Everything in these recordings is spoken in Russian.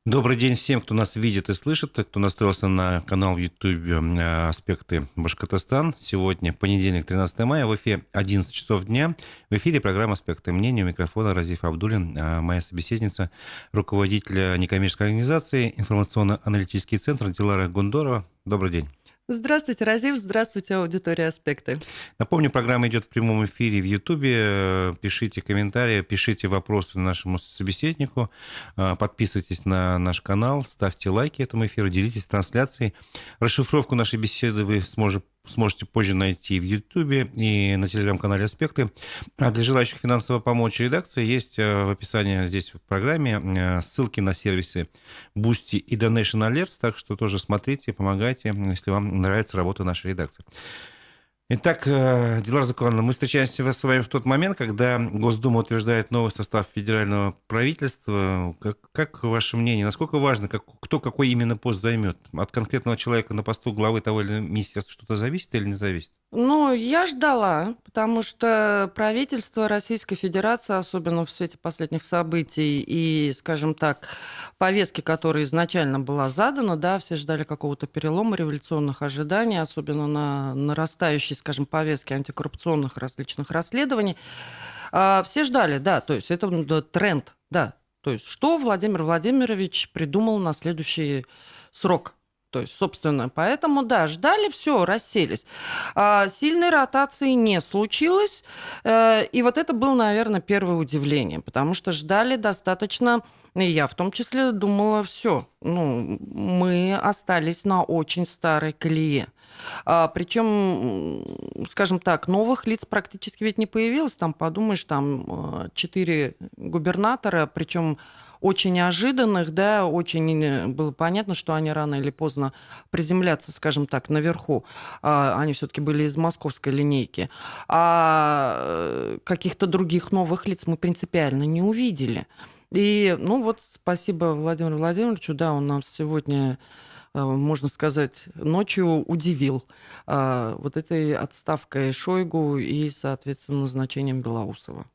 Добрый день всем, кто нас видит и слышит, кто настроился на канал в YouTube «Аспекты Башкортостан». Сегодня понедельник, 13 мая, в эфире 11 часов дня. В эфире программа «Аспекты мнения». У микрофона Разиф Абдуллин, моя собеседница, руководитель некоммерческой организации «Информационно-аналитический центр» Дилара Гундорова. Добрый день. Здравствуйте, Разив. Здравствуйте, аудитория «Аспекты». Напомню, программа идет в прямом эфире в Ютубе. Пишите комментарии, пишите вопросы нашему собеседнику. Подписывайтесь на наш канал, ставьте лайки этому эфиру, делитесь трансляцией. Расшифровку нашей беседы вы сможете позже найти в Ютубе и на телеграм-канале «Аспекты». А для желающих финансово помочь редакции есть в описании здесь в программе ссылки на сервисы Boosty и Donation Alerts, так что тоже смотрите, помогайте, если вам нравится работа нашей редакции. Итак, Дилар Зукановна, мы встречаемся с вами в тот момент, когда Госдума утверждает новый состав федерального правительства. Как ваше мнение, насколько важно, кто какой именно пост займет? От конкретного человека на посту главы того или иного министерства что-то зависит или не зависит? Ну, я ждала, потому что правительство Российской Федерации, особенно в свете последних событий и, скажем так, повестки, которая изначально была задана, да, все ждали какого-то перелома, революционных ожиданий, особенно на нарастающей, скажем, повестке антикоррупционных различных расследований. Все ждали, да, то есть это тренд, да, то есть что Владимир Владимирович придумал на следующий срок. То есть, собственно, поэтому, да, ждали, все, расселись. Сильной ротации не случилось. И вот это было, наверное, первое удивление, потому что ждали достаточно, и я в том числе думала, все, ну, мы остались на очень старой колее. Причем, скажем так, новых лиц практически ведь не появилось. Там, подумаешь, там 4 губернатора, причем очень неожиданных, да, очень было понятно, что они рано или поздно приземлятся, скажем так, наверху. Они все-таки были из московской линейки. А каких-то других новых лиц мы принципиально не увидели. И, ну вот, спасибо Владимиру Владимировичу, да, он нас сегодня, можно сказать, ночью удивил вот этой отставкой Шойгу и, соответственно, назначением Белоусова.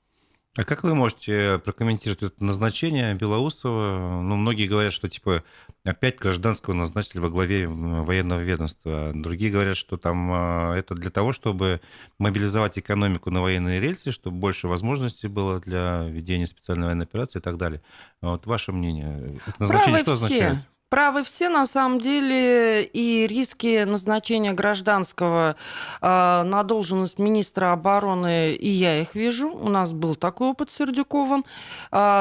А как вы можете прокомментировать это назначение Белоусова? Ну, многие говорят, что типа опять гражданского назначили во главе военного ведомства. Другие говорят, что там это для того, чтобы мобилизовать экономику на военные рельсы, чтобы больше возможностей было для ведения специальной военной операции и так далее. Вот ваше мнение. Это назначение Правы что означает? все. Правы все, на самом деле, и риски назначения гражданского на должность министра обороны, и я их вижу. У нас был такой опыт с Сердюковым.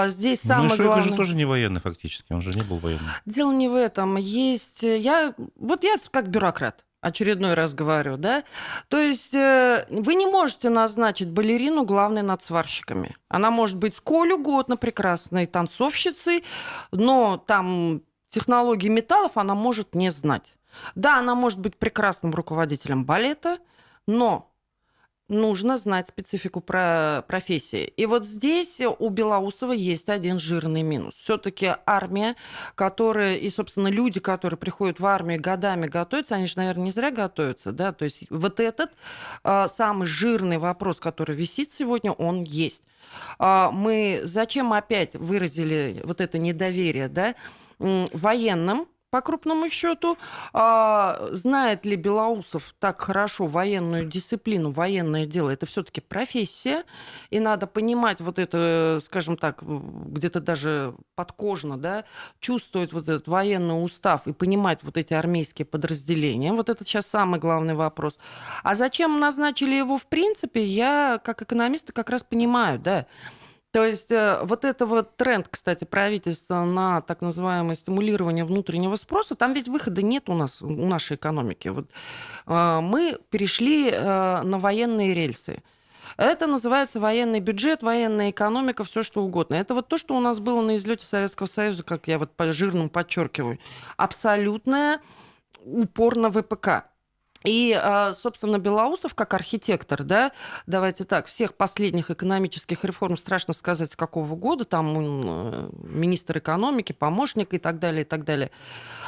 Здесь Ну, самое Шойгу же главное... тоже не военный фактически, он же не был военным. Дело не в этом. Я как бюрократ. Очередной раз говорю, да? То есть вы не можете назначить балерину главной над сварщиками. Она может быть сколь угодно прекрасной танцовщицей, но там технологии металлов она может не знать. Да, она может быть прекрасным руководителем балета, но нужно знать специфику профессии. И вот здесь у Белоусова есть один жирный минус. Все-таки армия, которая, и, собственно, люди, которые приходят в армию годами готовятся, они же, наверное, не зря готовятся, да, то есть вот этот самый жирный вопрос, который висит сегодня, он есть. Мы зачем опять выразили вот это недоверие, да, военным, по крупному счету, знает ли Белоусов так хорошо военную дисциплину, военное дело? Это все-таки профессия, и надо понимать вот это, скажем так, где-то даже подкожно, да, чувствовать вот этот военный устав и понимать вот эти армейские подразделения. Вот это сейчас самый главный вопрос. А зачем назначили его в принципе, я как экономист как раз понимаю, да. То есть вот это вот тренд, кстати, правительства на так называемое стимулирование внутреннего спроса, там ведь выхода нет у нас, у нашей экономики. Вот, мы перешли на военные рельсы. Это называется военный бюджет, военная экономика, все что угодно. Это вот то, что у нас было на излете Советского Союза, как я вот по жирному подчеркиваю. Абсолютное упор на ВПК. И, собственно, Белоусов, как архитектор, да, давайте так, всех последних экономических реформ, страшно сказать, с какого года, там он министр экономики, помощник и так далее, и так далее.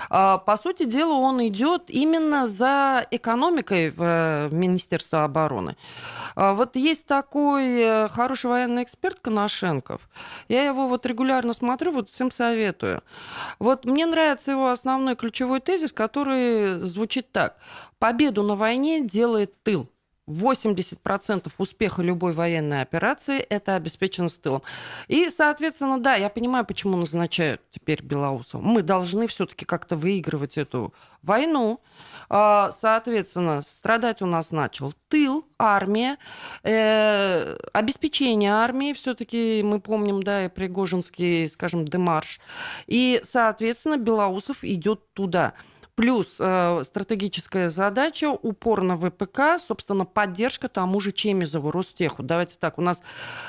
По сути дела, он идет именно за экономикой в Министерство обороны. Вот есть такой хороший военный эксперт Коношенков. Я его вот регулярно смотрю, вот всем советую. Вот мне нравится его основной ключевой тезис, который звучит так. Победу на войне делает тыл. 80% успеха любой военной операции – это обеспечено с тылом. И, соответственно, да, я понимаю, почему назначают теперь Белоусова. Мы должны все-таки как-то выигрывать эту войну. Соответственно, страдать у нас начал тыл, армия, обеспечение армии, все-таки мы помним, да, и Пригожинский, скажем, демарш. И, соответственно, Белоусов идет туда. Плюс стратегическая задача, упор на ВПК, собственно, поддержка тому же Чемизову, Ростеху. Давайте так, у нас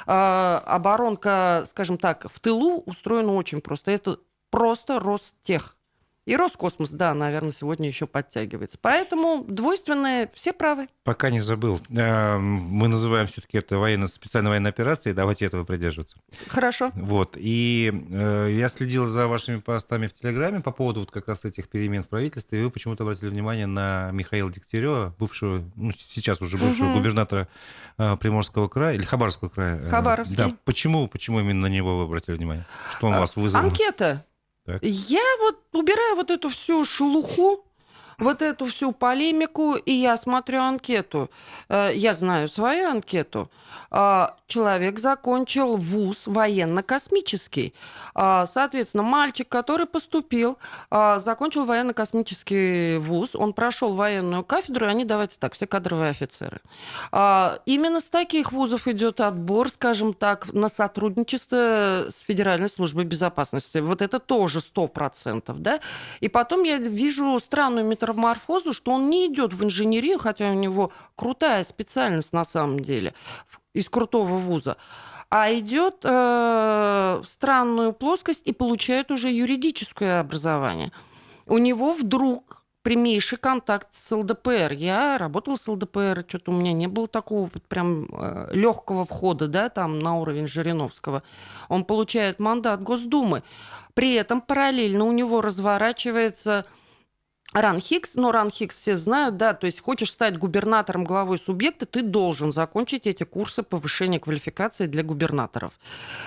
оборонка, скажем так, в тылу устроена очень просто. Это просто Ростех. И Роскосмос, да, наверное, сегодня еще подтягивается. Поэтому двойственные, все правы. Пока не забыл. Мы называем все-таки это специальной военной операцией. Давайте этого придерживаться. Хорошо. Вот. И я следил за вашими постами в Телеграме по поводу вот как раз этих перемен в правительстве. И вы почему-то обратили внимание на Михаила Дегтярева, бывшего, ну, сейчас уже бывшего губернатора Приморского края или Хабаровского края. Хабаровский. Да. Почему именно на него вы обратили внимание? Что он вас вызвал? Анкета. Так. Я вот убираю вот эту всю шелуху, вот эту всю полемику, и я смотрю анкету. Я знаю свою анкету. Человек закончил вуз военно-космический. Соответственно, мальчик, который поступил, закончил военно-космический вуз, он прошел военную кафедру, и они, давайте так, все кадровые офицеры. Именно с таких вузов идет отбор, скажем так, на сотрудничество с Федеральной службой безопасности. Вот это тоже 100%, да? И потом я вижу странную метаморфозу, что он не идет в инженерию, хотя у него крутая специальность на самом деле, из крутого вуза, а идет в странную плоскость и получает уже юридическое образование. У него вдруг прямейший контакт с ЛДПР. Я работала с ЛДПР, что-то у меня не было такого прям легкого входа, да, там на уровень Жириновского. Он получает мандат Госдумы. При этом параллельно у него разворачивается РАН-ХИКС, но РАН-ХИКС все знают, да, то есть хочешь стать губернатором, главой субъекта, ты должен закончить эти курсы повышения квалификации для губернаторов.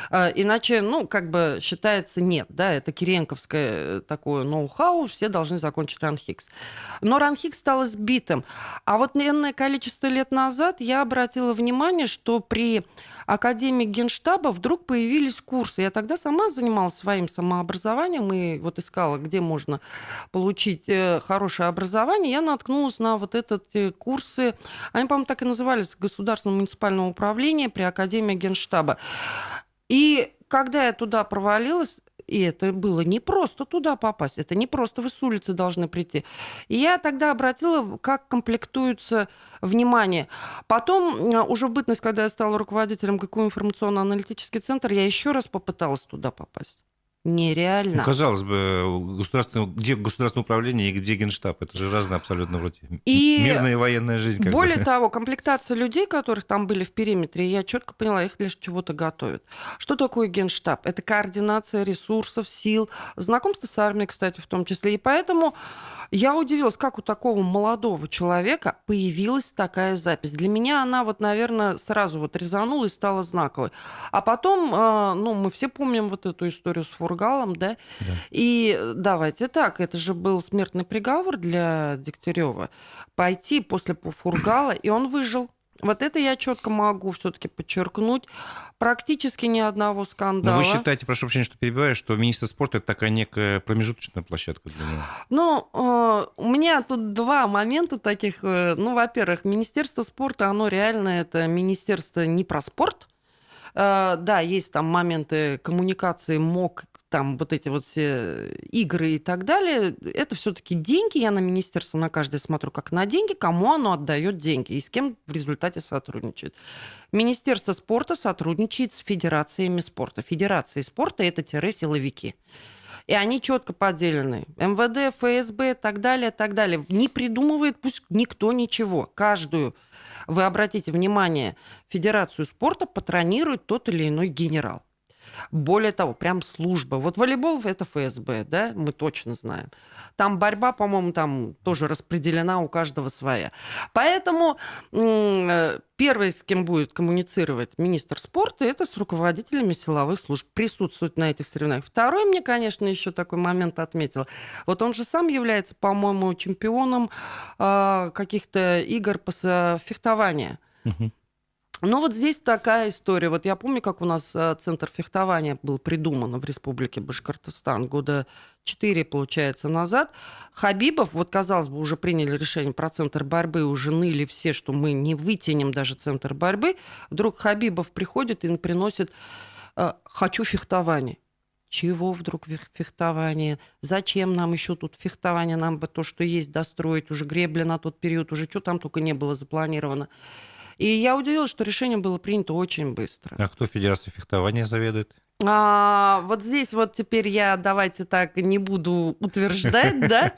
Иначе, ну, как бы считается нет, да, это кириенковское такое ноу-хау, все должны закончить РАН-ХИКС. Но РАН-ХИКС стал сбитым. А вот энное количество лет назад я обратила внимание, что при Академии Генштаба вдруг появились курсы. Я тогда сама занималась своим самообразованием и вот искала, где можно получить хорошее образование. Я наткнулась на вот эти курсы. Они, по-моему, так и назывались Государственного муниципального управления при Академии Генштаба. И когда я туда провалилась, и это было не просто туда попасть, это не просто вы с улицы должны прийти. И я тогда обратила, как комплектуется внимание. Потом, уже в бытность, когда я стала руководителем ГКУ информационно-аналитический центр, я еще раз попыталась туда попасть. Нереально. Ну, казалось бы, где государственное управление и где Генштаб? Это же разные абсолютно вроде. И мирная военная жизнь. Более того, комплектация людей, которых там были в периметре, я четко поняла, их для чего-то готовят. Что такое Генштаб? Это координация ресурсов, сил, знакомство с армией, кстати, в том числе. И поэтому я удивилась, как у такого молодого человека появилась такая запись. Для меня она вот, наверное, сразу вот резанула и стала знаковой. А потом, ну, мы все помним вот эту историю с Фургалом, да? Да. И давайте так, это же был смертный приговор для Дегтярева. Пойти после Фургала, и он выжил. Вот это я четко могу все-таки подчеркнуть. Практически ни одного скандала. Но вы считаете, прошу прощения, что перебиваю, что министр спорта – это такая некая промежуточная площадка для него? Ну, у меня тут два момента таких. Ну, во-первых, Министерство спорта, оно реально это министерство не про спорт. Да, есть там моменты коммуникации, МОК, там вот эти вот все игры и так далее. Это все-таки деньги. Я на министерство на каждое смотрю как на деньги, кому оно отдает деньги и с кем в результате сотрудничает. Министерство спорта сотрудничает с федерациями спорта. Федерации спорта – это силовики. И они четко поделены. МВД, ФСБ и так далее, так далее. Не придумывает пусть никто ничего. Каждую, вы обратите внимание, Федерацию спорта патронирует тот или иной генерал. Более того, прям служба. Вот волейбол — это ФСБ, да, мы точно знаем. Там борьба, по-моему, там тоже распределена, у каждого своя. Поэтому первый, с кем будет коммуницировать министр спорта, это с руководителями силовых служб, присутствовать на этих соревнованиях. Второй мне, конечно, еще такой момент отметил. Вот он же сам является, по-моему, чемпионом каких-то игр по фехтованию. Ну вот здесь такая история. Вот я помню, как у нас центр фехтования был придуман в Республике Башкортостан года 4, получается, назад. Хабибов, вот, казалось бы, уже приняли решение про центр борьбы, уже ныли все, что мы не вытянем даже центр борьбы. Вдруг Хабибов приходит и приносит «хочу фехтование». Чего вдруг фехтование? Зачем нам еще тут фехтование? Нам бы то, что есть, достроить. Уже гребля на тот период, уже что там только не было запланировано. И я удивилась, что решение было принято очень быстро. А кто Федерацией фехтования заведует? Вот здесь вот теперь я, давайте так, не буду утверждать, да?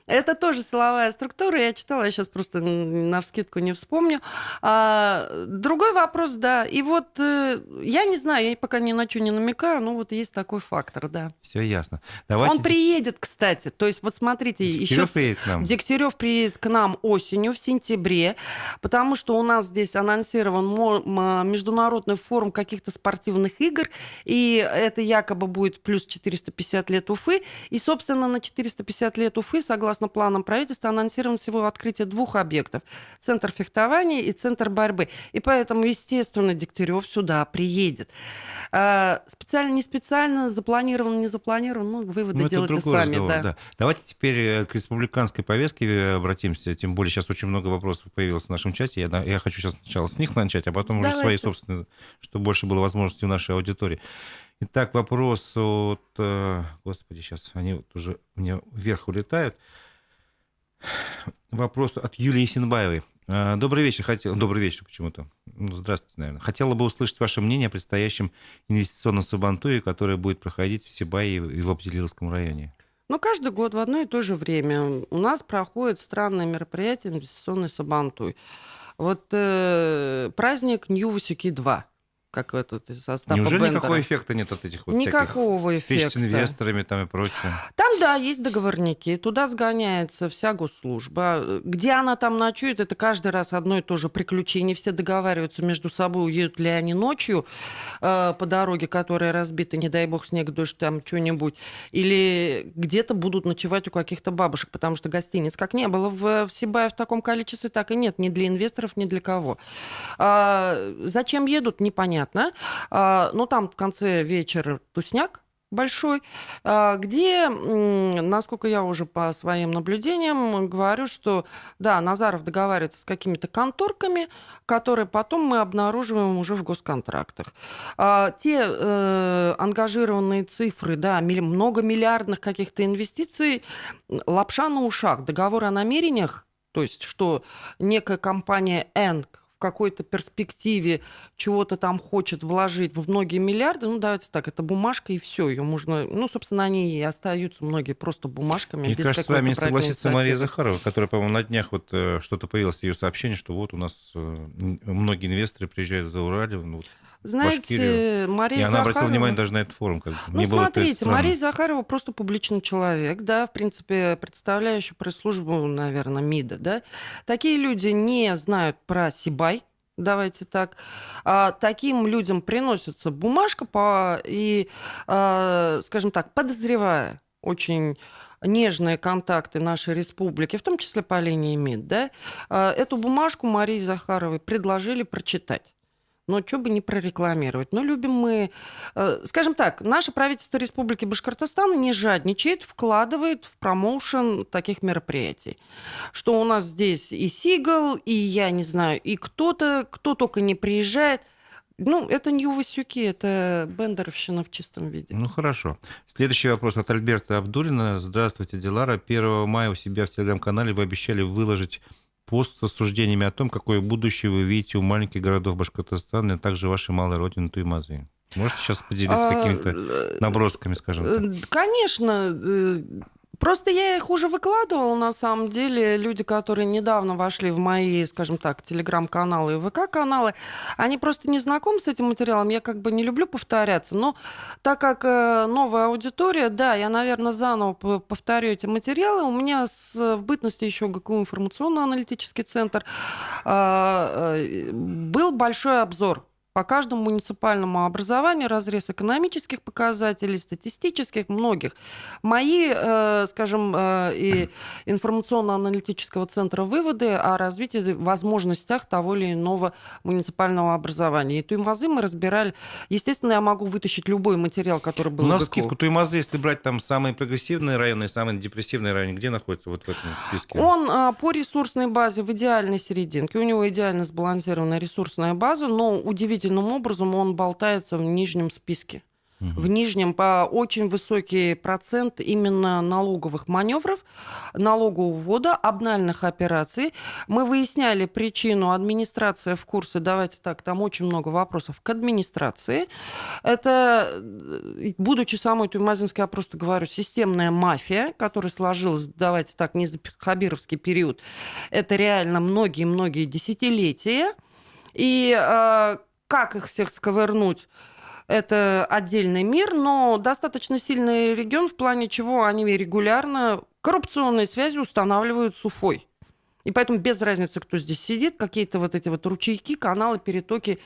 Это тоже силовая структура, я читала, я сейчас просто навскидку не вспомню. Другой вопрос, да. И вот я не знаю, я пока ни на что не намекаю, но вот есть такой фактор, да. Все ясно. Давайте... Он приедет, кстати. То есть вот смотрите, Дегтярев приедет к нам? Дегтярев приедет к нам осенью, в сентябре, потому что у нас здесь анонсирован международный форум каких-то спортивных игр, и это якобы будет плюс 450 лет Уфы. И, собственно, на 450 лет Уфы, согласно планам правительства, анонсировано всего открытие 2 объектов. Центр фехтования и центр борьбы. И поэтому, естественно, Дегтярев сюда приедет. Специально, не специально, запланировано, не запланировано, ну, выводы делайте сами. Разговор, да. Давайте теперь к республиканской повестке обратимся. Тем более сейчас очень много вопросов появилось в нашем чате. Я хочу сейчас сначала с них начать, а потом уже свои собственные, чтобы больше было возможностей у нашей аудитории. Итак, вопрос от... Господи, сейчас они вот уже мне вверх улетают. Вопрос от Юлии Синбаевой. Добрый вечер. Добрый вечер почему-то. Здравствуйте, наверное. Хотела бы услышать ваше мнение о предстоящем инвестиционном сабантуе, которое будет проходить в Сибае и в Абзелиловском районе. Ну, каждый год в одно и то же время у нас проходит странное мероприятие инвестиционный сабантуй. Вот праздник Нью-Васюки-2. Как этот из Остапа Неужели Бендера. никакого эффекта нет от этих вот никакого всяких встреч с эффекта. инвесторами там и прочее? Там, да, есть договорники, туда сгоняется вся госслужба. Где она там ночует, это каждый раз одно и то же приключение. Все договариваются между собой, уедут ли они ночью по дороге, которая разбита, не дай бог снег, дождь, там что-нибудь, или где-то будут ночевать у каких-то бабушек, потому что гостиниц как не было в Сибае в таком количестве, так и нет, ни для инвесторов, ни для кого. Зачем едут, непонятно. Но там в конце вечера тусняк большой, где, насколько я уже по своим наблюдениям говорю, что, да, Назаров договаривается с какими-то конторками, которые потом мы обнаруживаем уже в госконтрактах. Те ангажированные цифры, да, многомиллиардных каких-то инвестиций, лапша на ушах, договор о намерениях, то есть, что некая компания N в какой-то перспективе чего-то там хочет вложить в многие миллиарды, ну, давайте так, это бумажка, и все, ее можно... Ну, собственно, они и остаются многие просто бумажками. Мне без кажется, с вами не согласится Мария инициативы. Захарова, которая, по-моему, на днях вот что-то появилось ее сообщение, что вот у нас многие инвесторы приезжают за Урале, ну, Знаете, Мария и она Захарова... обратила внимание даже на этот форум. Как бы. Ну, смотрите, Мария Захарова просто публичный человек, да, в принципе, представляющий пресс-службу, наверное, МИДа, да. Такие люди не знают про Сибай, давайте так. Таким людям приносится бумажка и, скажем так, подозревая очень нежные контакты нашей республики, в том числе по линии МИД, да, эту бумажку Марии Захаровой предложили прочитать. Но что бы не прорекламировать. Но любим мы... Скажем так, наше правительство Республики Башкортостан не жадничает, вкладывает в промоушен таких мероприятий. Что у нас здесь и Сигал, и, я не знаю, и кто-то, кто только не приезжает. Ну, это не Васюки, это бендеровщина в чистом виде. Ну, хорошо. Следующий вопрос от Альберта Абдулина. Здравствуйте, Дилара. 1 мая у себя в Телеграм-канале вы обещали выложить пост с рассуждениями о том, какое будущее вы видите у маленьких городов Башкортостана, а также вашей малой родины Туймазы. Можете сейчас поделиться какими-то набросками, скажем так? Конечно, просто я их уже выкладывала, на самом деле. Люди, которые недавно вошли в мои, скажем так, телеграм-каналы и ВК-каналы, они просто не знакомы с этим материалом. Я как бы не люблю повторяться. Но так как новая аудитория, да, я, наверное, заново повторю эти материалы. У меня в бытности еще ГКУ информационно-аналитический центр был большой обзор по каждому муниципальному образованию, разрез экономических показателей, статистических, многих. Мои, скажем, и информационно-аналитического центра выводы о развитии, возможностях того или иного муниципального образования. И Туймазы мы разбирали. Естественно, я могу вытащить любой материал, который был в ГКУ. Скидку Туймазы, если брать там самые прогрессивные районы и самые депрессивные районы, где находится вот в этом списке? Он по ресурсной базе в идеальной серединке. У него идеально сбалансированная ресурсная база, но удивительным образом он болтается в нижнем списке. В нижнем по очень высокий процент именно налоговых маневров, налогового ввода, обнальных операций. Мы выясняли причину, администрация в курсе, давайте так, там очень много вопросов к администрации. Это, будучи самой Туймазинской, я просто говорю, системная мафия, которая сложилась, давайте так, не за хабировский период, это реально многие-многие десятилетия. И как их всех сковырнуть? Это отдельный мир, но достаточно сильный регион, в плане чего они регулярно коррупционные связи устанавливают с Уфой. И поэтому без разницы, кто здесь сидит, какие-то вот эти вот ручейки, каналы, перетоки,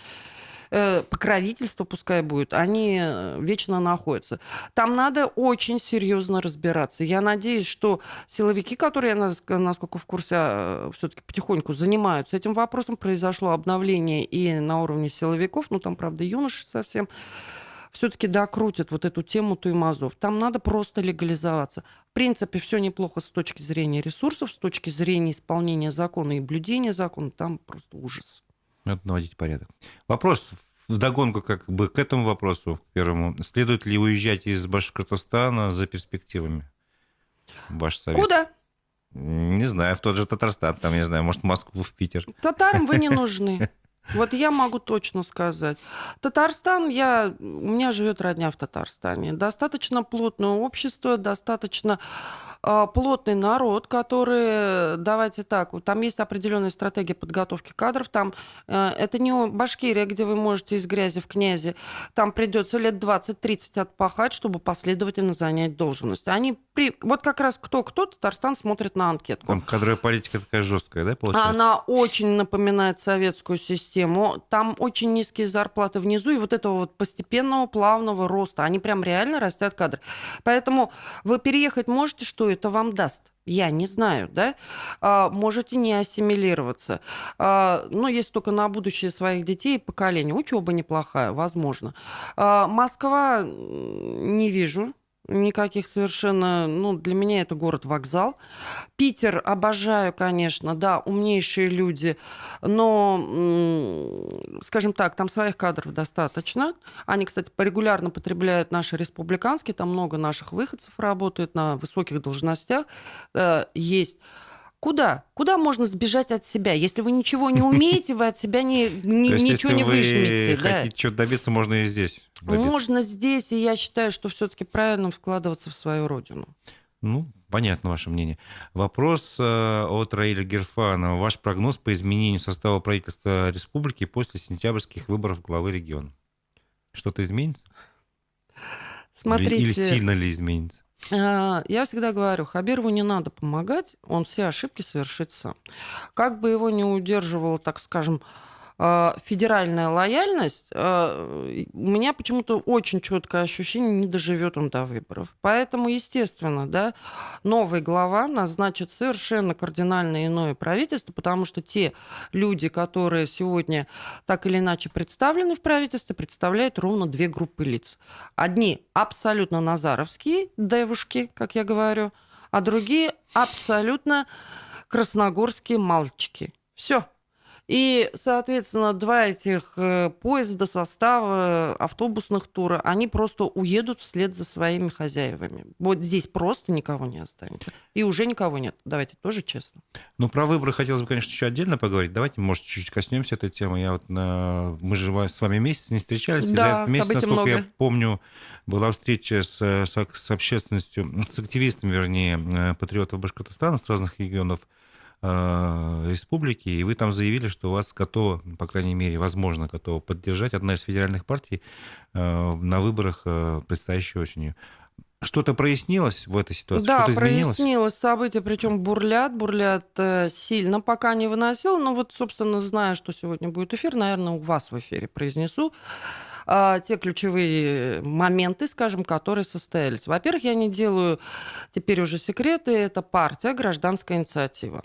покровительство, пускай будет, они вечно находятся. Там надо очень серьезно разбираться. Я надеюсь, что силовики, которые, насколько в курсе, все-таки потихоньку занимаются этим вопросом, произошло обновление и на уровне силовиков, ну там, правда, юноши совсем, все-таки докрутят вот эту тему Туймазов. Там надо просто легализоваться. В принципе, все неплохо с точки зрения ресурсов, с точки зрения исполнения закона и блюдения закона. Там просто ужас. Надо наводить порядок. Вопрос вдогонку как бы к этому вопросу, к первому. Следует ли уезжать из Башкортостана за перспективами? Ваш совет. Куда? Не знаю, в тот же Татарстан, там, не знаю, может, в Москву, в Питер. Татарам вы не нужны. Вот я могу точно сказать. Татарстан, у меня живет родня в Татарстане. Достаточно плотное общество, достаточно плотный народ, который, давайте так, там есть определенная стратегия подготовки кадров. Там это не Башкирия, где вы можете из грязи в князи. Там придется лет 20-30 отпахать, чтобы последовательно занять должность. Вот как раз кто Татарстан смотрит на анкетку. Там кадровая политика такая жесткая, да, получается? Она очень напоминает советскую систему. Там очень низкие зарплаты внизу, и вот этого вот постепенного, плавного роста. Они прям реально растят кадры. Поэтому вы переехать можете, что это вам даст? Я не знаю, да? Можете не ассимилироваться. Но есть только на будущее своих детей и поколения. Учеба неплохая, возможно. Москва не вижу никаких совершенно... для меня это город-вокзал. Питер обожаю, конечно, да, умнейшие люди, но, скажем так, там своих кадров достаточно. Они, кстати, регулярно потребляют наши республиканские, там много наших выходцев работает на высоких должностях. Есть. Куда? Куда можно сбежать от себя? Если вы ничего не умеете, вы от себя ничего не выжмете. Если вы хотите чего-то добиться, можно и здесь добиться. Можно здесь, и я считаю, что все-таки правильно вкладываться в свою родину. Понятно ваше мнение. Вопрос от Раиля Герфанова. Ваш прогноз по изменению состава правительства республики после сентябрьских выборов главы региона? Что-то изменится? Смотрите. Или сильно ли изменится? Я всегда говорю, Хабирову не надо помогать, он все ошибки совершит сам. Как бы его не удерживала, так скажем, федеральная лояльность, у меня почему-то очень четкое ощущение, не доживет он до выборов. Поэтому, естественно, да, новый глава назначит совершенно кардинально иное правительство, потому что те люди, которые сегодня так или иначе представлены в правительстве, представляют ровно две группы лиц. Одни абсолютно назаровские девушки, как я говорю, а другие абсолютно красногорские мальчики. Все. И, соответственно, два этих поезда, состава, автобусных тура, они просто уедут вслед за своими хозяевами. Вот здесь просто никого не останется. И уже никого нет. Давайте тоже честно. Ну, про выборы хотелось бы, конечно, еще отдельно поговорить. Давайте, может, чуть-чуть коснемся этой темы. Мы же с вами месяц не встречались. И за Да, этот месяц, событий насколько я много. помню, была встреча с общественностью, с активистами, вернее, патриотов Башкортостана с разных регионов республики, и вы там заявили, что у вас готово, по крайней мере, возможно, готово поддержать одна из федеральных партий на выборах, предстоящей осенью. Что-то прояснилось в этой ситуации? Да, Что-то изменилось? прояснилось события, причем бурлят сильно, пока не выносила. Но вот, собственно, зная, что сегодня будет эфир, наверное, у вас в эфире произнесу те ключевые моменты, скажем, которые состоялись. Во-первых, я не делаю теперь уже секреты, это партия «Гражданская инициатива».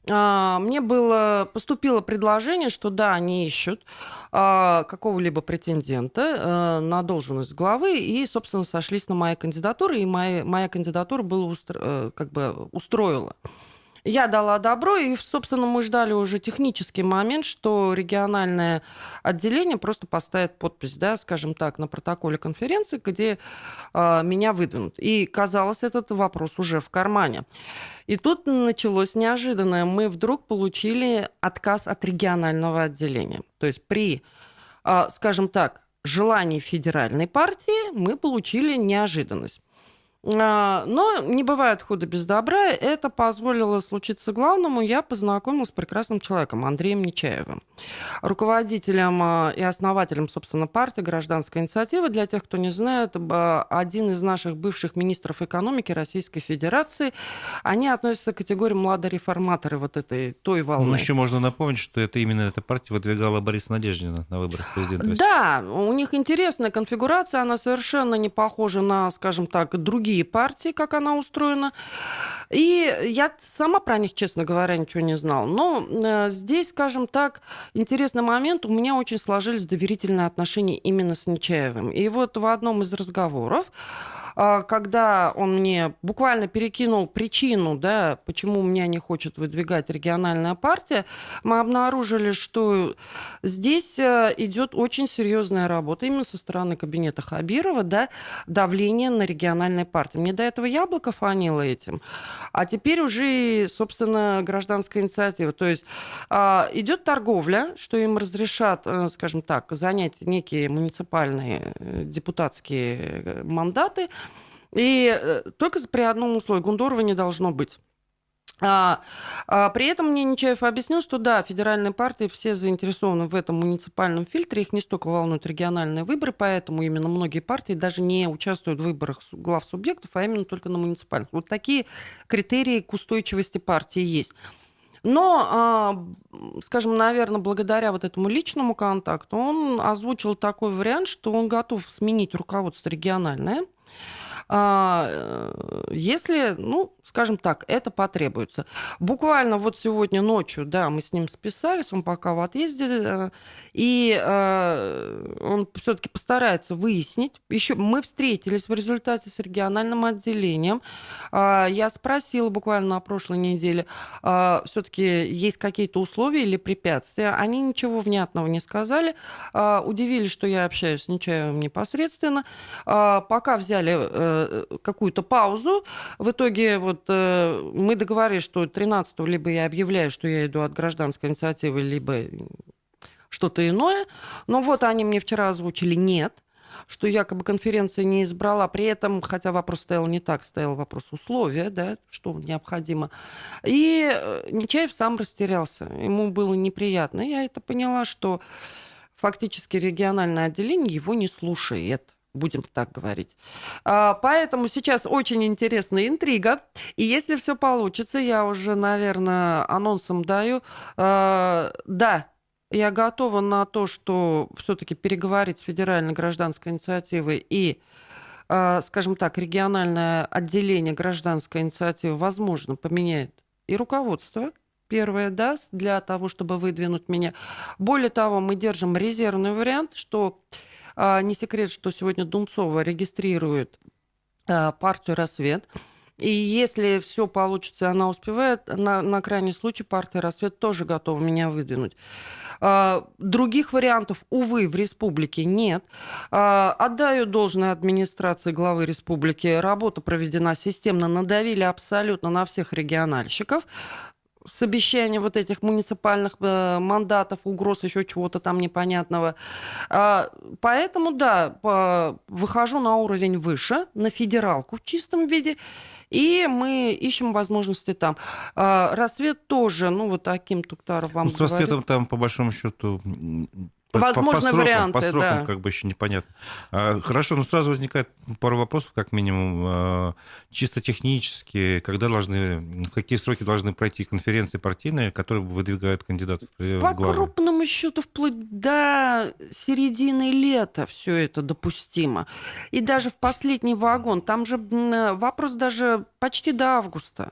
Поступило предложение, что да, они ищут какого-либо претендента на должность главы, и, собственно, сошлись на моей кандидатуре, и моя кандидатура была устроила. Я дала добро, и, собственно, мы ждали уже технический момент, что региональное отделение просто поставит подпись, да, скажем так, на протоколе конференции, где меня выдвинут. И, казалось, этот вопрос уже в кармане. И тут началось неожиданное. Мы вдруг получили отказ от регионального отделения. То есть при, скажем так, желании федеральной партии мы получили неожиданность. Но не бывает худа без добра. Это позволило случиться главному. Я познакомилась с прекрасным человеком, Андреем Нечаевым, руководителем и основателем, собственно, партии «Гражданская инициатива». Для тех, кто не знает, один из наших бывших министров экономики Российской Федерации. Они относятся к категории младореформаторы вот той волны. Ну, еще можно напомнить, что это именно эта партия выдвигала Бориса Надеждина на выборах президента России. Да, у них интересная конфигурация, она совершенно не похожа на, скажем так, другие партии, как она устроена. И я сама про них, честно говоря, ничего не знала. Но здесь, скажем так, интересный момент. У меня очень сложились доверительные отношения именно с Нечаевым. И вот в одном из разговоров, когда он мне буквально перекинул причину, да, почему меня не хочет выдвигать региональная партия, мы обнаружили, что здесь идет очень серьезная работа именно со стороны кабинета Хабирова, да, давление на региональные партии. Мне до этого яблоко фанило этим, а теперь уже, собственно, гражданская инициатива. То есть идет торговля, что им разрешат, скажем так, занять некие муниципальные депутатские мандаты, и только при одном условии: Гундорова не должно быть. При этом мне Нечаев объяснил, что да, федеральные партии все заинтересованы в этом муниципальном фильтре, их не столько волнуют региональные выборы, поэтому именно многие партии даже не участвуют в выборах глав субъектов, а именно только на муниципальных. Вот такие критерии к устойчивости партии есть. Но, скажем, наверное, благодаря вот этому личному контакту он озвучил такой вариант, что он готов сменить руководство региональное, если, ну, скажем так, это потребуется. Буквально вот сегодня ночью, да, мы с ним списались, он пока в отъезде, и он все-таки постарается выяснить. Еще мы встретились в результате с региональным отделением. Я спросила буквально на прошлой неделе, все-таки есть какие-то условия или препятствия. Они ничего внятного не сказали. Удивились, что я общаюсь с Нечаевым непосредственно. Пока взяли какую-то паузу. В итоге вот мы договорились, что 13-го либо я объявляю, что я иду от гражданской инициативы, либо что-то иное. Но вот они мне вчера озвучили нет, что якобы конференция не избрала. При этом, хотя вопрос стоял не так, стоял вопрос условия, да, что необходимо. И Нечаев сам растерялся. Ему было неприятно. Я это поняла, что фактически региональное отделение его не слушает. Будем так говорить. Поэтому сейчас очень интересная интрига. И если все получится, я уже, наверное, анонсом даю. Да, я готова на то, что все-таки переговорить с федеральной гражданской инициативой и, скажем так, региональное отделение гражданской инициативы, возможно, поменяет и руководство. Первое, да, для того, чтобы выдвинуть меня. Более того, мы держим резервный вариант, что не секрет, что сегодня Дунцова регистрирует партию «Рассвет». И если все получится, она успевает, на крайний случай партия «Рассвет» тоже готова меня выдвинуть. Других вариантов, увы, в республике нет. Отдаю должное администрации главы республики. Работа проведена системно, надавили абсолютно на всех региональщиков. С обещанием вот этих муниципальных мандатов, угроз, еще чего-то там непонятного. Поэтому, да, выхожу на уровень выше, на федералку в чистом виде, и мы ищем возможности там. «Рассвет» тоже, ну, вот Аким Туктаров вам Ну, с говорит. «Рассветом» там, по большому счету, Возможны варианты, по срокам да. как бы еще непонятно. Хорошо, но сразу возникает пару вопросов, как минимум. Чисто технически, в какие сроки должны пройти конференции партийные, которые выдвигают кандидатов в По главы? крупному счету, вплоть до середины лета все это допустимо. И даже в последний вагон, там же вопрос даже почти до августа.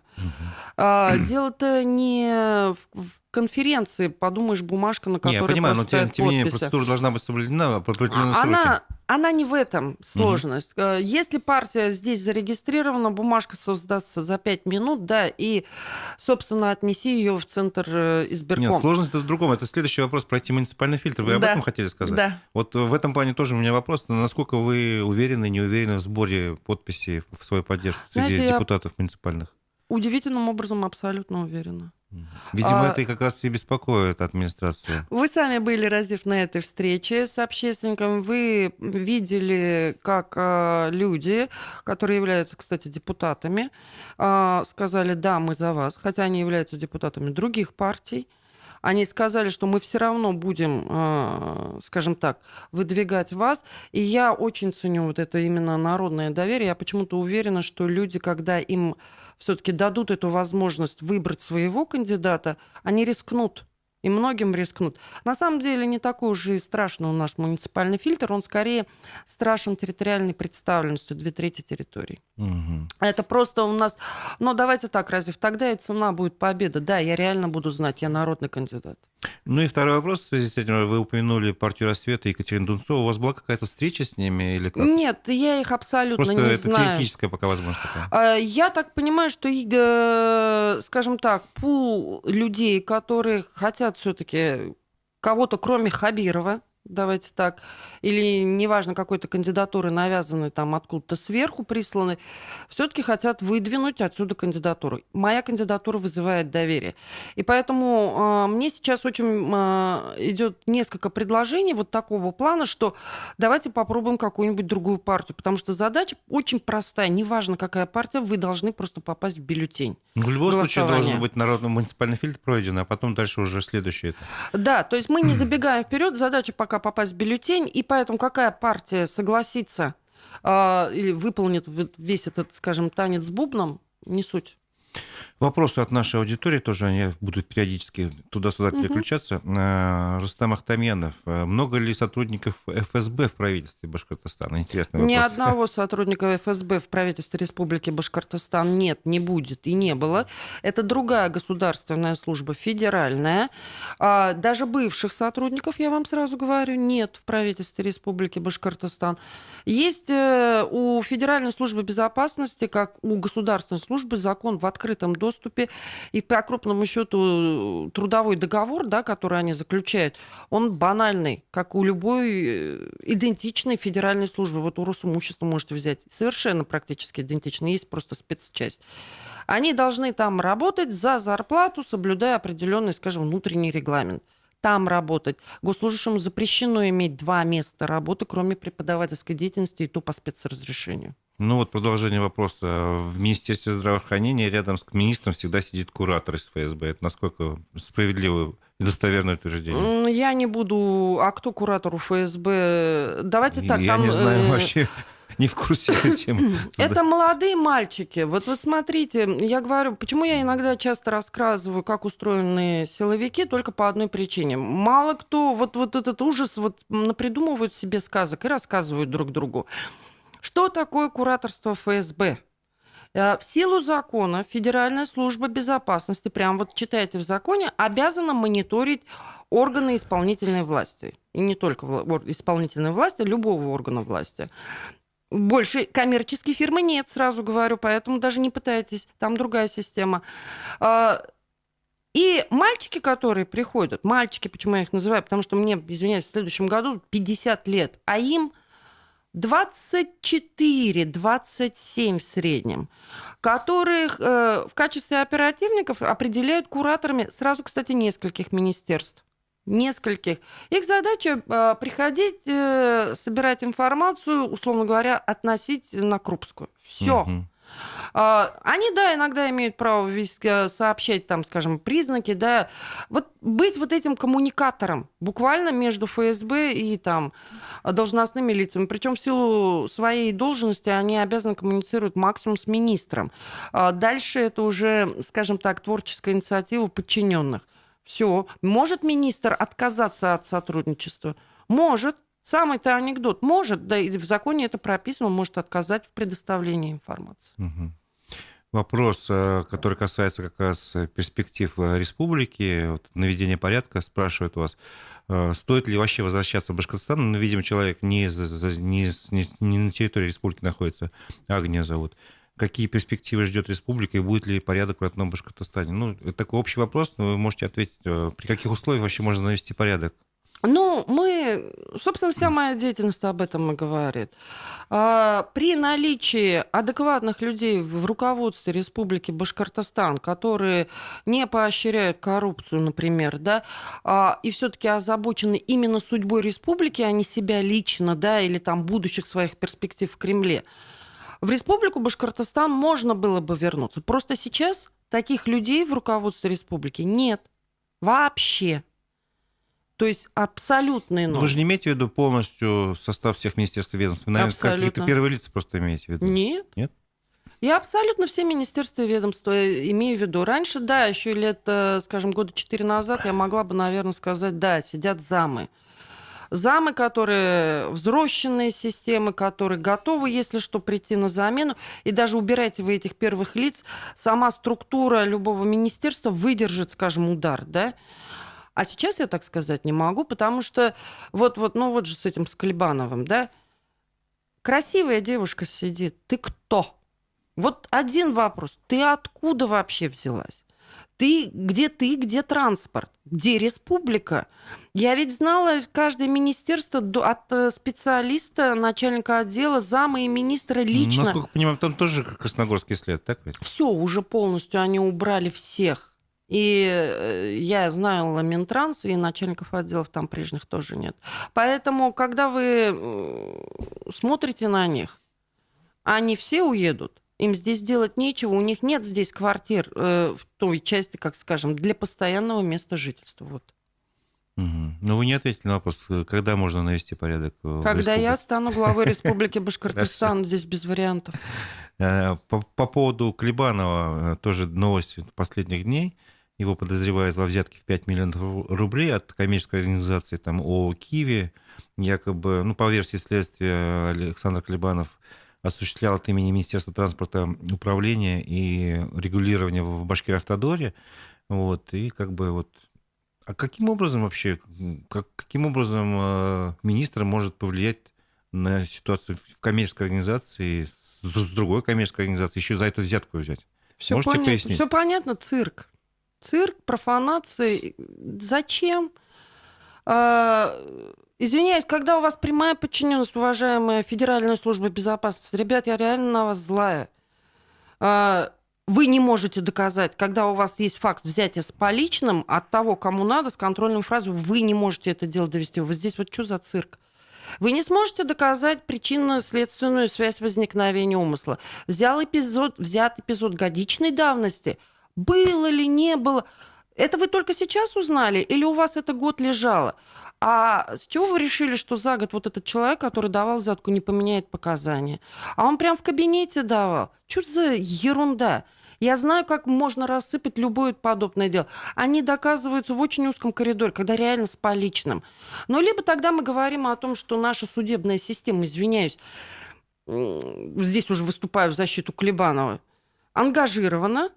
Дело-то не в конференции, подумаешь, бумажка, на Не, которой я понимаю, но просто стоят тем не менее подписи. процедура должна быть соблюдена по определенные сроки. Она не в этом сложность. Если партия здесь зарегистрирована, бумажка создастся за 5 минут, да, и, собственно, отнеси ее в центр избирком. Нет, сложность в другом. Это следующий вопрос, пройти муниципальный фильтр. Вы об этом хотели сказать? Да. Вот в этом плане тоже у меня вопрос. Насколько вы уверены, не уверены в сборе подписей в свою поддержку среди депутатов муниципальных? Удивительным образом абсолютно уверена. Видимо, это и как раз и беспокоит администрацию. Вы сами были, Разив, на этой встрече с общественниками. Вы видели, как люди, которые являются, кстати, депутатами, сказали: да, мы за вас, хотя они являются депутатами других партий. Они сказали, что мы все равно будем, скажем так, выдвигать вас. И я очень ценю вот это именно народное доверие. Я почему-то уверена, что люди, когда им все-таки дадут эту возможность выбрать своего кандидата, они рискнут. И многим рискнут. На самом деле не такой уж и страшный у нас муниципальный фильтр. Он скорее страшен территориальной представленностью 2/3 территории. Угу. Это просто у нас... Но давайте так, Разив, тогда и цена будет победа. Да, я реально буду знать, я народный кандидат. Ну и второй вопрос в связи с этим. Вы упомянули партию «Рассвета» и Екатерину Дунцову. У вас была какая-то встреча с ними или как? Нет, я их абсолютно Просто не это знаю. теоретическая пока возможность такая. Я так понимаю, что, скажем так, пул людей, которые хотят все-таки кого-то, кроме Хабирова, давайте так, или неважно, какой-то кандидатуры навязанной там откуда-то сверху присланы, все-таки хотят выдвинуть отсюда кандидатуру. Моя кандидатура вызывает доверие. И поэтому мне сейчас очень идет несколько предложений вот такого плана, что давайте попробуем какую-нибудь другую партию, потому что задача очень простая. Неважно, какая партия, вы должны просто попасть в бюллетень. В любом случае Голосование. должен быть народный муниципальный фильтр пройден, а потом дальше уже следующий этап. Да, то есть мы не забегаем вперед, задача пока попасть в бюллетень, и поэтому какая партия согласится или выполнит весь этот, скажем, танец с бубном, не суть. Вопросы от нашей аудитории тоже, они будут периодически туда-сюда переключаться. Рустам Ахтамьянов. Много ли сотрудников ФСБ в правительстве Башкортостана? Интересный вопрос. Ни одного сотрудника ФСБ в правительстве Республики Башкортостан нет, не будет и не было. Это другая государственная служба, федеральная. Даже бывших сотрудников, я вам сразу говорю, нет в правительстве Республики Башкортостан. Есть у Федеральной службы безопасности, как у государственной службы, закон в открытом доступе, и по крупному счету трудовой договор, да, который они заключают, он банальный, как у любой идентичной федеральной службы. Вот у Росимущества можете взять, совершенно практически идентичный, есть просто спецчасть. Они должны там работать за зарплату, соблюдая определенный, скажем, внутренний регламент. Там работать. Госслужащему запрещено иметь 2 места работы, кроме преподавательской деятельности, и то по спецразрешению. Ну вот продолжение вопроса. В Министерстве здравоохранения рядом с министром всегда сидит куратор из ФСБ. Это насколько справедливое и достоверное утверждение? Я не буду... А кто куратор у ФСБ? Давайте так. Я там, не знаю вообще. Не в курсе этой темы. Это молодые мальчики. Вот смотрите, я говорю, почему я иногда часто рассказываю, как устроены силовики, только по одной причине. Мало кто вот этот ужас напридумывают себе сказок и рассказывают друг другу. Что такое кураторство ФСБ? В силу закона Федеральная служба безопасности, прям вот читайте в законе, обязана мониторить органы исполнительной власти. И не только исполнительной власти, любого органа власти. Больше коммерческие фирмы нет, сразу говорю, поэтому даже не пытайтесь, там другая система. А, И мальчики, которые приходят, мальчики, почему я их называю, потому что мне, извиняюсь, в следующем году 50 лет, а им 24-27 в среднем, которых в качестве оперативников определяют кураторами сразу, кстати, нескольких министерств. Нескольких. Их задача приходить, собирать информацию, условно говоря, относить на Крупскую. Все. Мгм. Они, да, иногда имеют право сообщать, там, скажем, признаки, да, вот быть вот этим коммуникатором буквально между ФСБ и там должностными лицами. Причем в силу своей должности они обязаны коммуницировать максимум с министром. Дальше это уже, скажем так, творческая инициатива подчиненных. Все. Может министр отказаться от сотрудничества? Может. Самый-то анекдот. Может, да и в законе это прописано, он может отказать в предоставлении информации. Мгм. Вопрос, который касается как раз перспектив республики, вот, наведения порядка, спрашивают вас, стоит ли вообще возвращаться в Башкортостан? Ну, видимо, человек не на территории республики находится, Агния зовут. Какие перспективы ждет республика и будет ли порядок в родном Башкортостане? Ну, это такой общий вопрос, но вы можете ответить, при каких условиях вообще можно навести порядок? Ну, собственно, вся моя деятельность об этом и говорит. При наличии адекватных людей в руководстве Республики Башкортостан, которые не поощряют коррупцию, например, да, и все-таки озабочены именно судьбой республики, а не себя лично, да, или там будущих своих перспектив в Кремле, в Республику Башкортостан можно было бы вернуться. Просто сейчас таких людей в руководстве республики нет вообще. То есть абсолютный Ну, ноль. вы же не имеете в виду полностью состав всех министерств и ведомств? Вы, наверное, какие-то Абсолютно. первые лица просто имеете в виду? Нет. Нет? Я абсолютно все министерства и ведомства имею в виду. Раньше, да, еще лет, скажем, года 4 назад я могла бы, наверное, сказать, да, сидят замы. Замы, которые взросшенные системы, которые готовы, если что, прийти на замену. И даже убирайте вы этих первых лиц, сама структура любого министерства выдержит, скажем, удар, да. А сейчас я так сказать не могу, потому что вот же с этим, с Колебановым, да, красивая девушка сидит. Ты кто? Вот один вопрос. Ты откуда вообще взялась? Где транспорт? Где республика? Я ведь знала каждое министерство от специалиста, начальника отдела, зама и министра лично. Насколько я понимаю, там тоже красногорский след, так ведь? Все, уже полностью они убрали всех. И я знала Минтранс, и начальников отделов там прежних тоже нет. Поэтому, когда вы смотрите на них, они все уедут. Им здесь делать нечего, у них нет здесь квартир в той части, как скажем, для постоянного места жительства. Вот. Мгм. Но вы не ответили на вопрос, когда можно навести порядок в Когда я республике? стану главой Республики Башкортостан, здесь без вариантов. По поводу Клебанова тоже новость последних дней. Его подозревают во взятке в 5 миллионов рублей от коммерческой организации там, ООО «Киви». Якобы, ну, по версии следствия, Александр Клебанов осуществлял от имени Министерства транспорта управления и регулирования в Башкиравтодоре. Вот, и как бы вот... А каким образом вообще, каким образом министр может повлиять на ситуацию в коммерческой организации, с другой коммерческой организацией, еще за эту взятку взять? Все Можете понятно, пояснить? все понятно, цирк. Цирк, профанации. Зачем? Извиняюсь, когда у вас прямая подчиненность, уважаемая Федеральная служба безопасности, ребят, я реально на вас злая. Вы не можете доказать, когда у вас есть факт взятия с поличным от того, кому надо, с контрольной фразой, вы не можете это дело довести. Вот здесь вот что за цирк? Вы не сможете доказать причинно-следственную связь возникновения умысла. Взят эпизод годичной давности. Было ли, не было? Это вы только сейчас узнали? Или у вас это год лежало? А с чего вы решили, что за год вот этот человек, который давал взятку, не поменяет показания? А он прям в кабинете давал. Что за ерунда? Я знаю, как можно рассыпать любое подобное дело. Они доказываются в очень узком коридоре, когда реально с поличным. Но либо тогда мы говорим о том, что наша судебная система, извиняюсь, здесь уже выступаю в защиту Клебанова, ангажирована,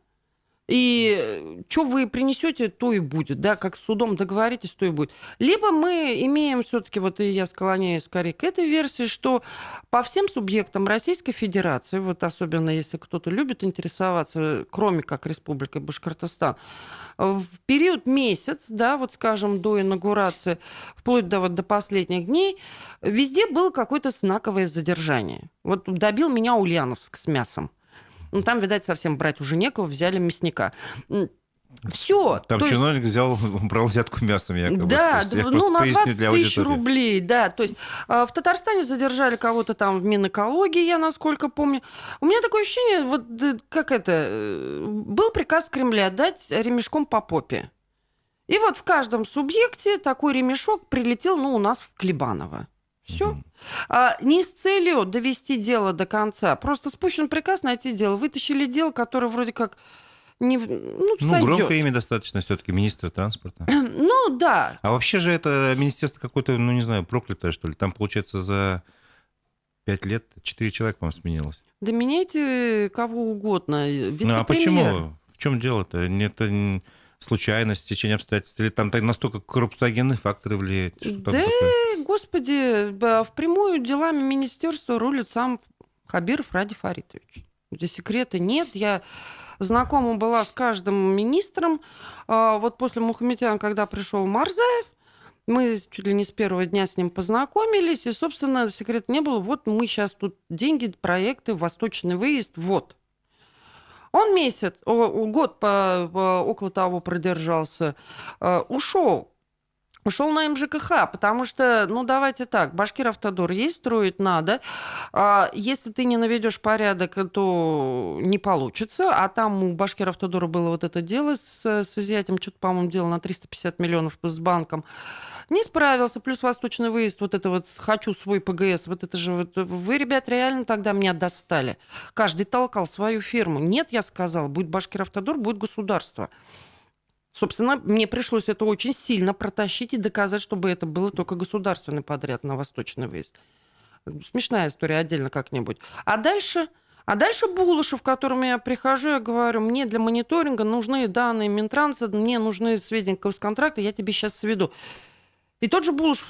И что вы принесете, то и будет, да, как с судом договоритесь, то и будет. Либо мы имеем все-таки, вот и я склоняюсь скорее к этой версии, что по всем субъектам Российской Федерации, вот особенно если кто-то любит интересоваться, кроме как Республикой Башкортостан, в период месяц, да, вот скажем, до инаугурации, вплоть до, вот, до последних дней, везде было какое-то знаковое задержание. Вот добил меня Ульяновск с мясом. Ну, там, видать, совсем брать уже некого, взяли мясника. Все. Там чиновник брал взятку мясом якобы. Да, ну, на 20 тысяч аудитории. рублей, да. То есть в Татарстане задержали кого-то там в Минэкологии, я насколько помню. У меня такое ощущение, вот как это, был приказ Кремля дать ремешком по попе. И вот в каждом субъекте такой ремешок прилетел, ну, у нас в Клебаново. Все. Не с целью довести дело до конца. Просто спущен приказ найти дело. Вытащили дело, которое вроде как не, ну, сойдет. Громкое имя достаточно все-таки, министра транспорта. Ну, да. А вообще же это министерство какое-то, ну, не знаю, проклятое, что ли. Там, получается, за 5 лет 4 человека, по-моему, сменилось. Да меняйте кого угодно. Ну, а почему? В чем дело-то? Это случайность, стечение обстоятельств? Или там настолько коррупциогенные факторы влияют? Да, господи, впрямую делами министерства рулит сам Хабиров Ради Фаритович. Здесь секрета нет. Я знакома была с каждым министром. Вот после Мухаметяна, когда пришел Марзаев, мы чуть ли не с первого дня с ним познакомились, и, собственно, секрета не было. Вот мы сейчас тут деньги, проекты, восточный выезд, вот. Он год около того продержался, ушел. Ушел на МЖКХ, потому что, ну, давайте так, Башкиравтодор есть, строить надо. Если ты не наведешь порядок, то не получится. А там у Башкиравтодора было вот это дело с изъятием, что-то, по-моему, дело на 350 миллионов с банком. Не справился, плюс восточный выезд, вот это вот «хочу свой ПГС», вот это же, вот, вы, ребят, реально тогда меня достали. Каждый толкал свою фирму. Нет, я сказала, будет Башкиравтодор, будет государство. Собственно, мне пришлось это очень сильно протащить и доказать, чтобы это было только государственный подряд на восточный выезд. Смешная история отдельно как-нибудь. А дальше Булышев, к которому я прихожу, я говорю, мне для мониторинга нужны данные Минтранса, мне нужны сведения госконтракта, я тебе сейчас сведу. И тот же Булышев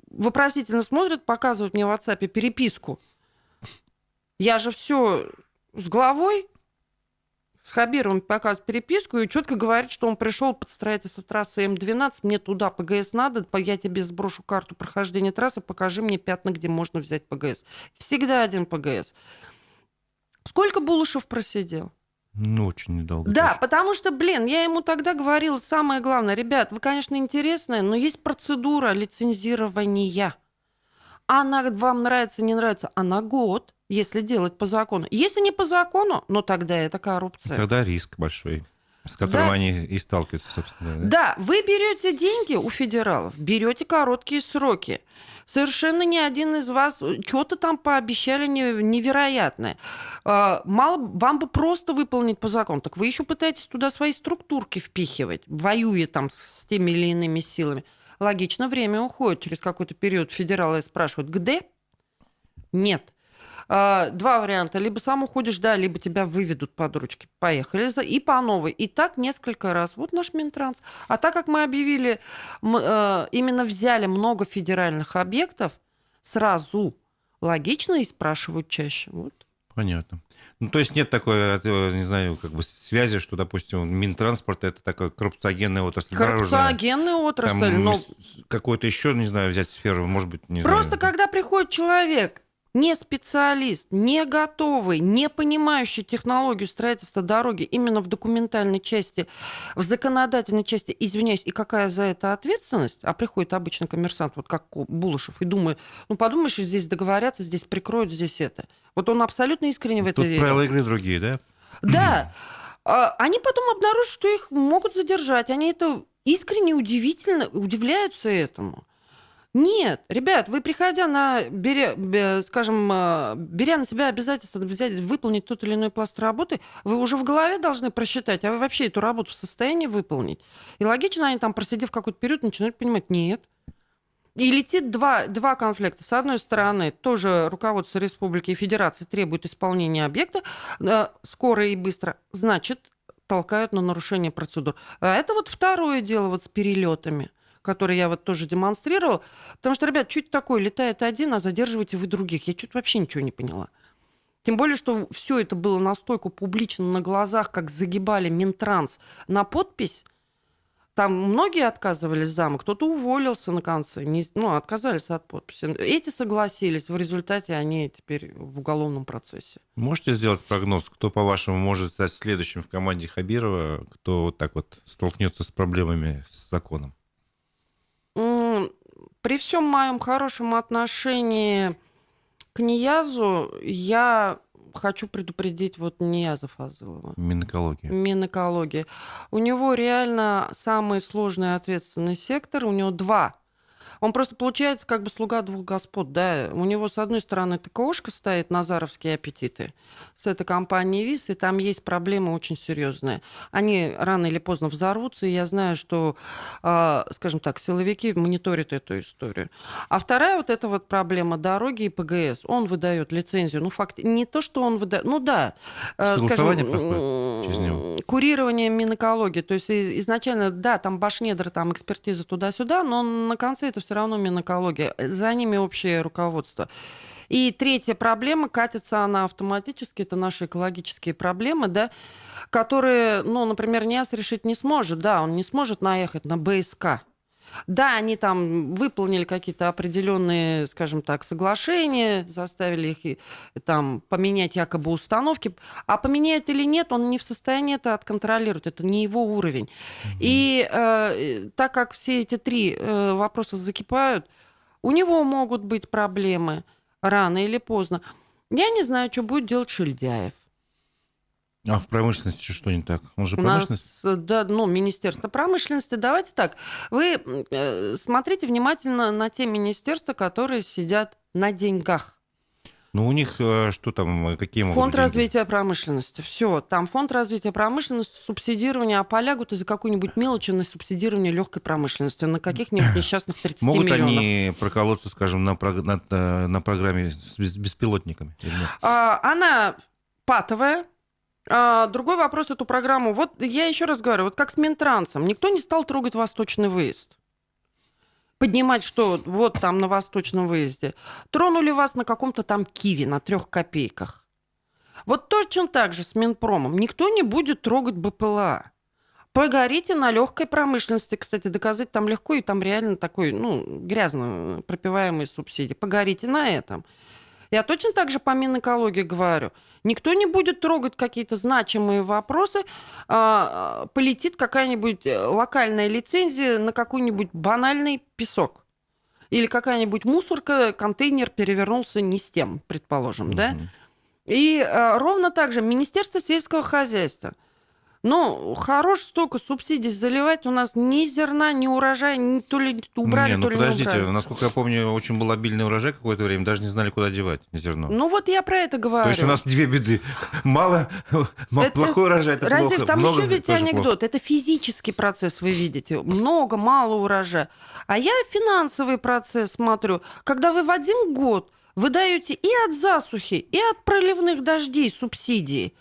вопросительно смотрит, показывает мне в WhatsApp переписку. Я же все с головой. С Хабировым показывает переписку и четко говорит, что он пришел под строительство трассы М12, мне туда ПГС надо, я тебе сброшу карту прохождения трассы, покажи мне пятна, где можно взять ПГС. Всегда один ПГС. Сколько Булышев просидел? Ну, очень недолго. Да, тоже. потому что, я ему тогда говорила, самое главное, ребят, вы, конечно, интересные, но есть процедура лицензирования. Она вам нравится, не нравится, она год, если делать по закону. Если не по закону, но тогда это коррупция. Тогда риск большой, с которым они и сталкиваются, собственно. Да, вы берете деньги у федералов, берете короткие сроки. Совершенно ни один из вас что-то там пообещали невероятное. Мало вам бы просто выполнить по закону. Так вы еще пытаетесь туда свои структурки впихивать, воюя там с теми или иными силами. Логично, время уходит. Через какой-то период федералы спрашивают, где? Нет. Два варианта. Либо сам уходишь, да, либо тебя выведут под ручки. Поехали. И по новой. И так несколько раз. Вот наш Минтранс. А так как мы объявили, именно взяли много федеральных объектов, сразу логично и спрашивают чаще. Вот. Понятно. Ну, то есть нет такой, не знаю, как бы связи, что, допустим, Минтранспорт — это такая коррупциогенная отрасль. Коррупциогенная отрасль. Там, но... какой-то еще, не знаю, взять сферу, может быть, не Просто знаю. когда приходит человек, не специалист, не готовый, не понимающий технологию строительства дороги именно в документальной части, в законодательной части, извиняюсь, и какая за это ответственность, а приходит обычный коммерсант, вот как Булышев, и думает, ну подумаешь, здесь договорятся, здесь прикроют, здесь это. Вот он абсолютно искренне в это верит. Тут правила игры другие, да? Да. Они потом обнаружат, что их могут задержать. Они это искренне удивляются этому. Нет, ребят, вы, приходя беря на себя обязательство выполнить тот или иной пласт работы, вы уже в голове должны просчитать, а вы вообще эту работу в состоянии выполнить. И логично, они там, просидев какой-то период, начинают понимать, нет. И летит два конфликта. С одной стороны, тоже руководство республики и федерации требует исполнения объекта скоро и быстро. Значит, толкают на нарушение процедур. А это вот второе дело вот с перелетами, которые я вот тоже демонстрировала. Потому что, ребят, что это такое? Летает один, а задерживаете вы других. Я что-то вообще ничего не поняла. Тем более, что все это было настолько публично на глазах, как загибали Минтранс на подпись. Там многие отказывались замок, кто-то уволился на конце, отказались от подписи. Эти согласились, в результате они теперь в уголовном процессе. Можете сделать прогноз, кто, по-вашему, может стать следующим в команде Хабирова, кто вот так вот столкнется с проблемами с законом? При всем моем хорошем отношении к Ниязу я хочу предупредить вот Нияза Фазылова. Минэкология. У него реально самый сложный и ответственный сектор. У него два. Он просто получается как бы слуга двух господ. Да? У него, с одной стороны, ТКОшка стоит, Назаровские аппетиты, с этой компанией ВИС, и там есть проблемы очень серьезные. Они рано или поздно взорвутся, и я знаю, что, скажем так, силовики мониторят эту историю. А вторая вот эта вот проблема дороги и ПГС. Он выдает лицензию. Не то, что он выдает... Согласование проходит через него? Курирование Минэкологии. То есть изначально, да, там башнедр, там экспертиза туда-сюда, но на конце это все равно Минэкология. За ними общее руководство. И третья проблема, катится она автоматически, это наши экологические проблемы, да, которые, например, НИАС решить не сможет. Да, он не сможет наехать на БСК. Да, они там выполнили какие-то определенные, скажем так, соглашения, заставили их там поменять якобы установки. А поменяют или нет, он не в состоянии это отконтролировать. Это не его уровень. И так как все эти три вопроса закипают, у него могут быть проблемы рано или поздно. Я не знаю, что будет делать Шильдяев. А в промышленности что не так? Он же У промышленность? нас, да, Министерство промышленности. Давайте так. Вы смотрите внимательно на те министерства, которые сидят на деньгах. У них что там, какие могут Фонд быть деньги? развития промышленности. Все, там фонд развития промышленности, субсидирование, а полягут из-за какой-нибудь мелочи на субсидирование легкой промышленности, на каких-нибудь несчастных 30 Могут миллионов. они проколоться, скажем, на программе с беспилотниками? Или нет? Она патовая. Другой вопрос эту программу. Вот я еще раз говорю, вот как с Минтрансом. Никто не стал трогать восточный выезд. Поднимать, что вот там на восточном выезде. Тронули вас на каком-то там Киви на 3 копейках. Вот точно так же с Минпромом. Никто не будет трогать БПЛА. Погорите на легкой промышленности. Кстати, доказать там легко, и там реально такой, грязно пропиваемые субсидии. Погорите на этом. Я точно так же по Минэкологии говорю. Никто не будет трогать какие-то значимые вопросы. Полетит какая-нибудь локальная лицензия на какой-нибудь банальный песок. Или какая-нибудь мусорка, контейнер перевернулся не с тем, предположим, да? И ровно так же Министерство сельского хозяйства. Хорош столько субсидий заливать. У нас ни зерна, ни урожая, то ли убрали, то ли не подождите, убрали. насколько я помню, очень был обильный урожай какое-то время, даже не знали, куда девать зерно. Вот я про это говорю. То есть у нас две беды. Плохой урожай, это разве плохо. там Много, еще ведь тоже анекдот? плохо. Это физический процесс, вы видите. Много, мало урожая. А я финансовый процесс смотрю. Когда вы в один год выдаете и от засухи, и от проливных дождей субсидии.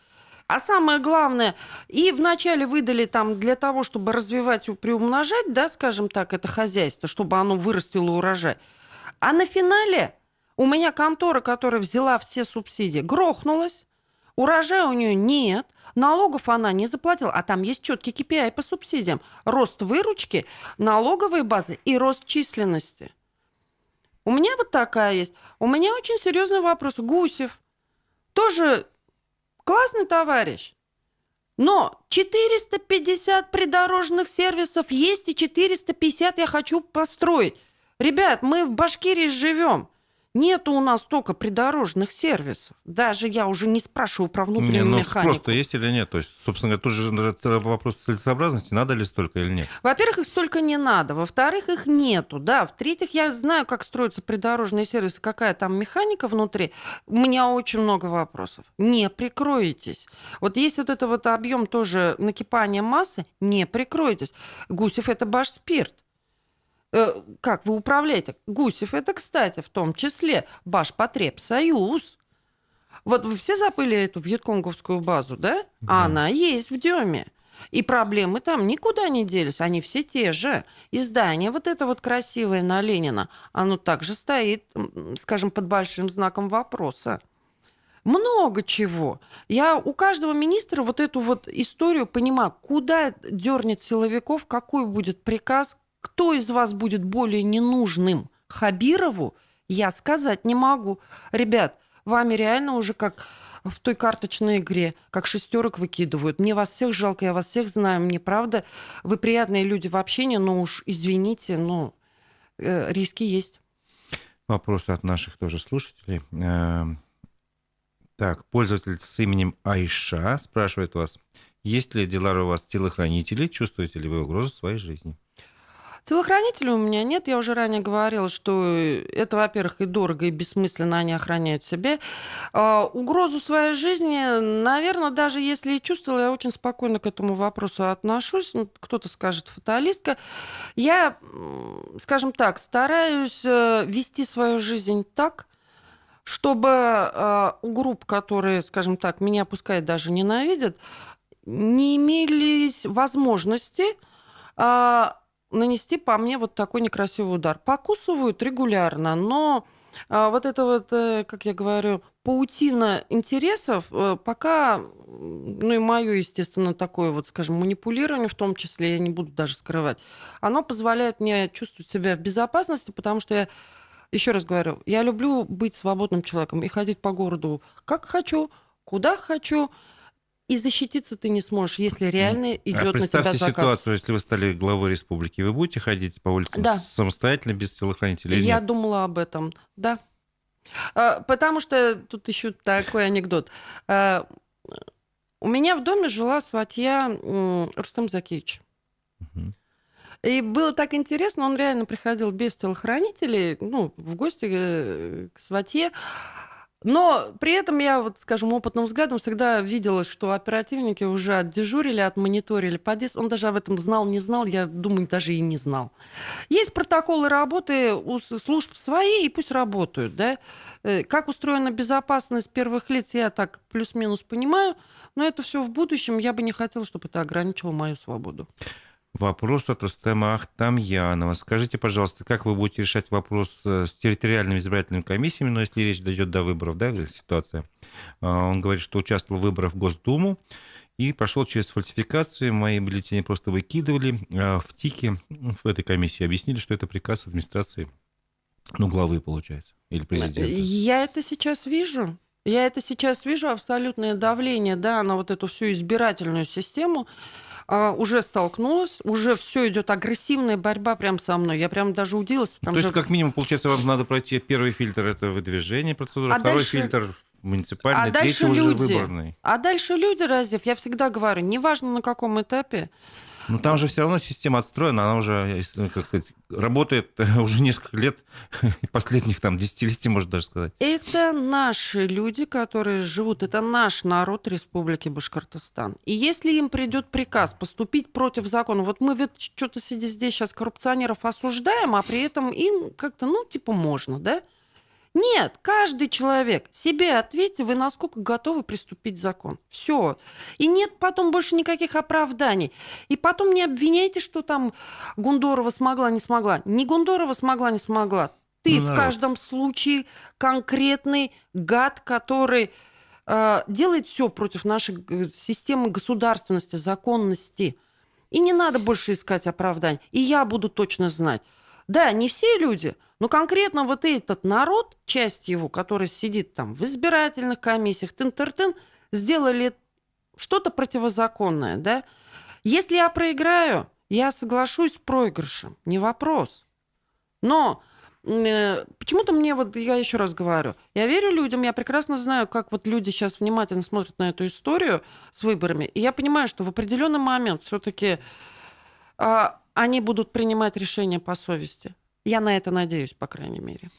А самое главное, и вначале выдали там для того, чтобы развивать и приумножать, да, скажем так, это хозяйство, чтобы оно вырастило урожай. А на финале у меня контора, которая взяла все субсидии, грохнулась, урожая у нее нет, налогов она не заплатила, а там есть четкий KPI по субсидиям. Рост выручки, налоговой базы и рост численности. У меня вот такая есть. У меня очень серьезный вопрос. Гусев тоже... Классный товарищ. Но 450 придорожных сервисов есть, и 450 я хочу построить. Ребят, мы в Башкирии живем. Нету у нас только придорожных сервисов. Даже я уже не спрашиваю про внутреннюю механику. Просто есть или нет? То есть, собственно говоря, тут же вопрос целесообразности, надо ли столько или нет. Во-первых, их столько не надо. Во-вторых, их нету. Да. В-третьих, я знаю, как строятся придорожные сервисы, какая там механика внутри. У меня очень много вопросов. Не прикроетесь. Вот есть вот это вот объем тоже накипания массы, не прикроетесь. Гусев – это Башспирт. Как вы управляете? Гусев – это, кстати, в том числе Башпотребсоюз. Вот вы все забыли эту вьетконговскую базу, да? А она есть в Деме. И проблемы там никуда не делись, они все те же. И здание вот это вот красивое на Ленина, оно также стоит, скажем, под большим знаком вопроса. Много чего. Я у каждого министра вот эту вот историю понимаю, куда дернет силовиков, какой будет приказ, кто из вас будет более ненужным Хабирову, я сказать не могу. Ребят, вами реально уже как в той карточной игре, как шестерок выкидывают. Мне вас всех жалко, я вас всех знаю. Мне правда, вы приятные люди в общении, но уж извините, но риски есть. Вопрос от наших тоже слушателей. Так, пользователь с именем Айша спрашивает вас, есть ли дела у вас телохранителей, чувствуете ли вы угрозу своей жизни? Телохранителей у меня нет. Я уже ранее говорила, что это, во-первых, и дорого, и бессмысленно они охраняют себя. Угрозу своей жизни, наверное, даже если и чувствовала, я очень спокойно к этому вопросу отношусь. Ну, кто-то скажет фаталистка. Я, скажем так, стараюсь вести свою жизнь так, чтобы у групп, которые, скажем так, меня пускай даже ненавидят, не имелись возможности нанести по мне вот такой некрасивый удар. Покусывают регулярно, но вот это вот, как я говорю, паутина интересов, пока, ну и мое, естественно, такое вот, скажем, манипулирование в том числе, я не буду даже скрывать, оно позволяет мне чувствовать себя в безопасности, потому что я, еще раз говорю, я люблю быть свободным человеком и ходить по городу как хочу, куда хочу, и защититься ты не сможешь, если реально идет на тебя Представьте заказ. ситуацию, если вы стали главой республики, вы будете ходить по улицам Да. самостоятельно, без телохранителя или Я нет? думала об этом, да. Потому что тут еще такой анекдот. У меня в доме жила сватья Рустам Закиевич. Мгм. И было так интересно, он реально приходил без телохранителей, ну, в гости к сватье. Но при этом я, вот, скажем, опытным взглядом всегда видела, что оперативники уже отдежурили, отмониторили подъезд. Он даже об этом знал, не знал, я думаю, даже и не знал. Есть протоколы работы у служб свои, и пусть работают, да. Как устроена безопасность первых лиц, я так плюс-минус понимаю, но это все в будущем. Я бы не хотела, чтобы это ограничивало мою свободу. Вопрос от Рустема Ахтамьянова. Скажите, пожалуйста, как вы будете решать вопрос с территориальными избирательными комиссиями, но если речь дойдет до выборов, да, ситуация? Он говорит, что участвовал в выборах в Госдуму и прошел через фальсификации. Мои бюллетени просто выкидывали. В ТИКе, в этой комиссии, объяснили, что это приказ администрации, ну, главы, получается, или президента. Я это сейчас вижу. Я это сейчас вижу, абсолютное давление, да, на вот эту всю избирательную систему. Уже столкнулась, уже все идет агрессивная борьба прям со мной. Я прям даже удивилась. То есть, как минимум, получается, вам надо пройти первый фильтр, это выдвижение процедуры, А второй дальше- фильтр муниципальный, а дальше третий уже люди. выборный. А дальше люди, Разив, я всегда говорю, неважно на каком этапе, Но там же все равно система отстроена, она уже, если, как сказать, работает уже несколько лет, последних там десятилетий, можно даже сказать. это наши люди, которые живут, это наш народ Республики Башкортостан. И если им придет приказ поступить против закона, вот мы ведь что-то сидя здесь сейчас коррупционеров осуждаем, а при этом им как-то, ну, типа можно, да? Нет, каждый человек себе ответьте, вы насколько готовы приступить закон. Все. И нет потом больше никаких оправданий. И потом не обвиняйте, что там Гундорова смогла, не смогла. Не Гундорова смогла, не смогла. Ты Ну, в народ. каждом случае конкретный гад, который делает все против нашей системы государственности, законности. И не надо больше искать оправданий. И я буду точно знать. Да, не все люди, но конкретно вот этот народ, часть его, который сидит там в избирательных комиссиях, тын-тыр-тын, сделали что-то противозаконное, да? Если я проиграю, я соглашусь с проигрышем, не вопрос. Но почему-то мне, вот я еще раз говорю, я верю людям, я прекрасно знаю, как вот люди сейчас внимательно смотрят на эту историю с выборами, и я понимаю, что в определенный момент все-таки они будут принимать решения по совести. Я на это надеюсь, по крайней мере.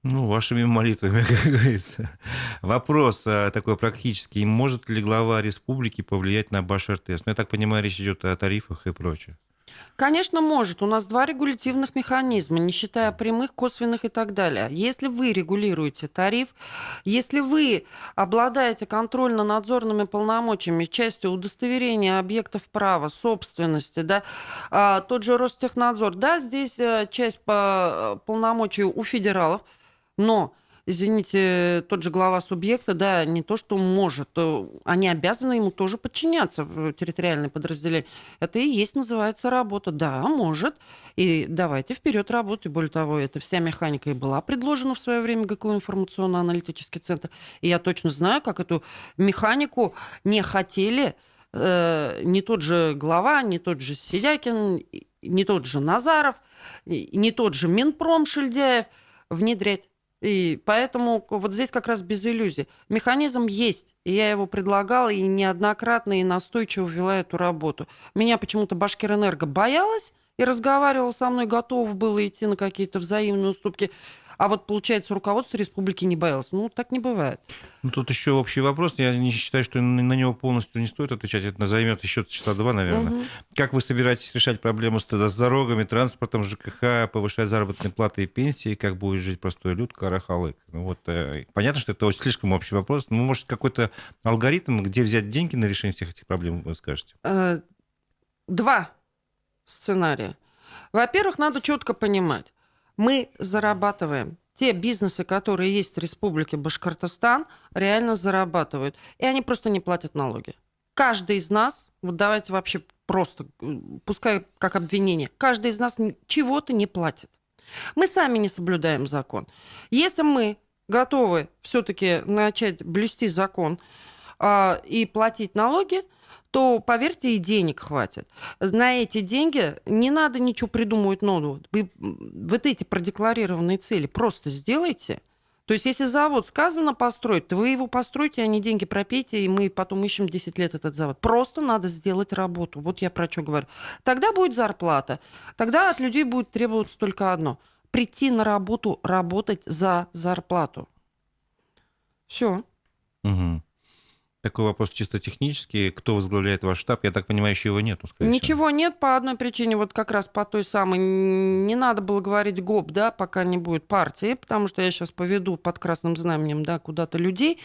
Ну, вашими молитвами, как говорится. Вопрос такой практический. Может ли глава республики повлиять на Баш-РТС? Ну, я так понимаю, речь идет о тарифах и прочее. Конечно, может. У нас два регулятивных механизма, не считая прямых, косвенных и так далее. Если вы регулируете тариф, если вы обладаете контрольно-надзорными полномочиями в части удостоверения объектов права, собственности, да, тот же Ростехнадзор, да, здесь часть по полномочий у федералов, но извините, тот же глава субъекта, да, не то, что может, они обязаны ему тоже подчиняться в территориальное подразделение. Это и есть, называется, работа. Да, может. И давайте вперед работать. Более того, эта вся механика и была предложена в свое время ГКУ информационно-аналитический центр. И я точно знаю, как эту механику не хотели ни тот же глава, ни тот же Сидякин, ни тот же Назаров, ни тот же Минпром Шильдяев внедрять. И поэтому вот здесь как раз без иллюзий. Механизм есть, и я его предлагала, и неоднократно, и настойчиво вела эту работу. Меня почему-то Башкирэнерго боялась и разговаривала со мной, готова было идти на какие-то взаимные уступки. А вот, получается, руководство республики не боялось. Ну, так не бывает. Ну, тут еще общий вопрос. Я не считаю, что на него полностью не стоит отвечать. Это займет еще часа два, наверное. Мгм. Как вы собираетесь решать проблему с дорогами, транспортом, ЖКХ, повышать заработные платы и пенсии? Как будет жить простой люд, карахалык? Ну, вот, понятно, что это слишком общий вопрос. Но, может, какой-то алгоритм, где взять деньги на решение всех этих проблем, вы скажете? Два сценария. Во-первых, надо четко понимать. Мы зарабатываем. Те бизнесы, которые есть в Республике Башкортостан, реально зарабатывают. И они просто не платят налоги. Каждый из нас, вот давайте вообще просто, пускай как обвинение, каждый из нас чего-то не платит. Мы сами не соблюдаем закон. Если мы готовы все-таки начать блюсти закон и платить налоги, то, поверьте, и денег хватит. На эти деньги не надо ничего придумывать нового. Вы вот эти продекларированные цели просто сделайте. То есть, если завод сказано построить, то вы его постройте, а не деньги пропейте, и мы потом ищем 10 лет этот завод. Просто надо сделать работу. Вот я про что говорю. Тогда будет зарплата. Тогда от людей будет требоваться только одно. Прийти на работу, работать за зарплату. Все. Угу. Такой вопрос чисто технический. Кто возглавляет ваш штаб? Я так понимаю, еще его нету, скорее всего. Ничего нет по одной причине, вот как раз по той самой, не надо было говорить ГОП, да, пока не будет партии, потому что я сейчас поведу под красным знаменем, да, куда-то людей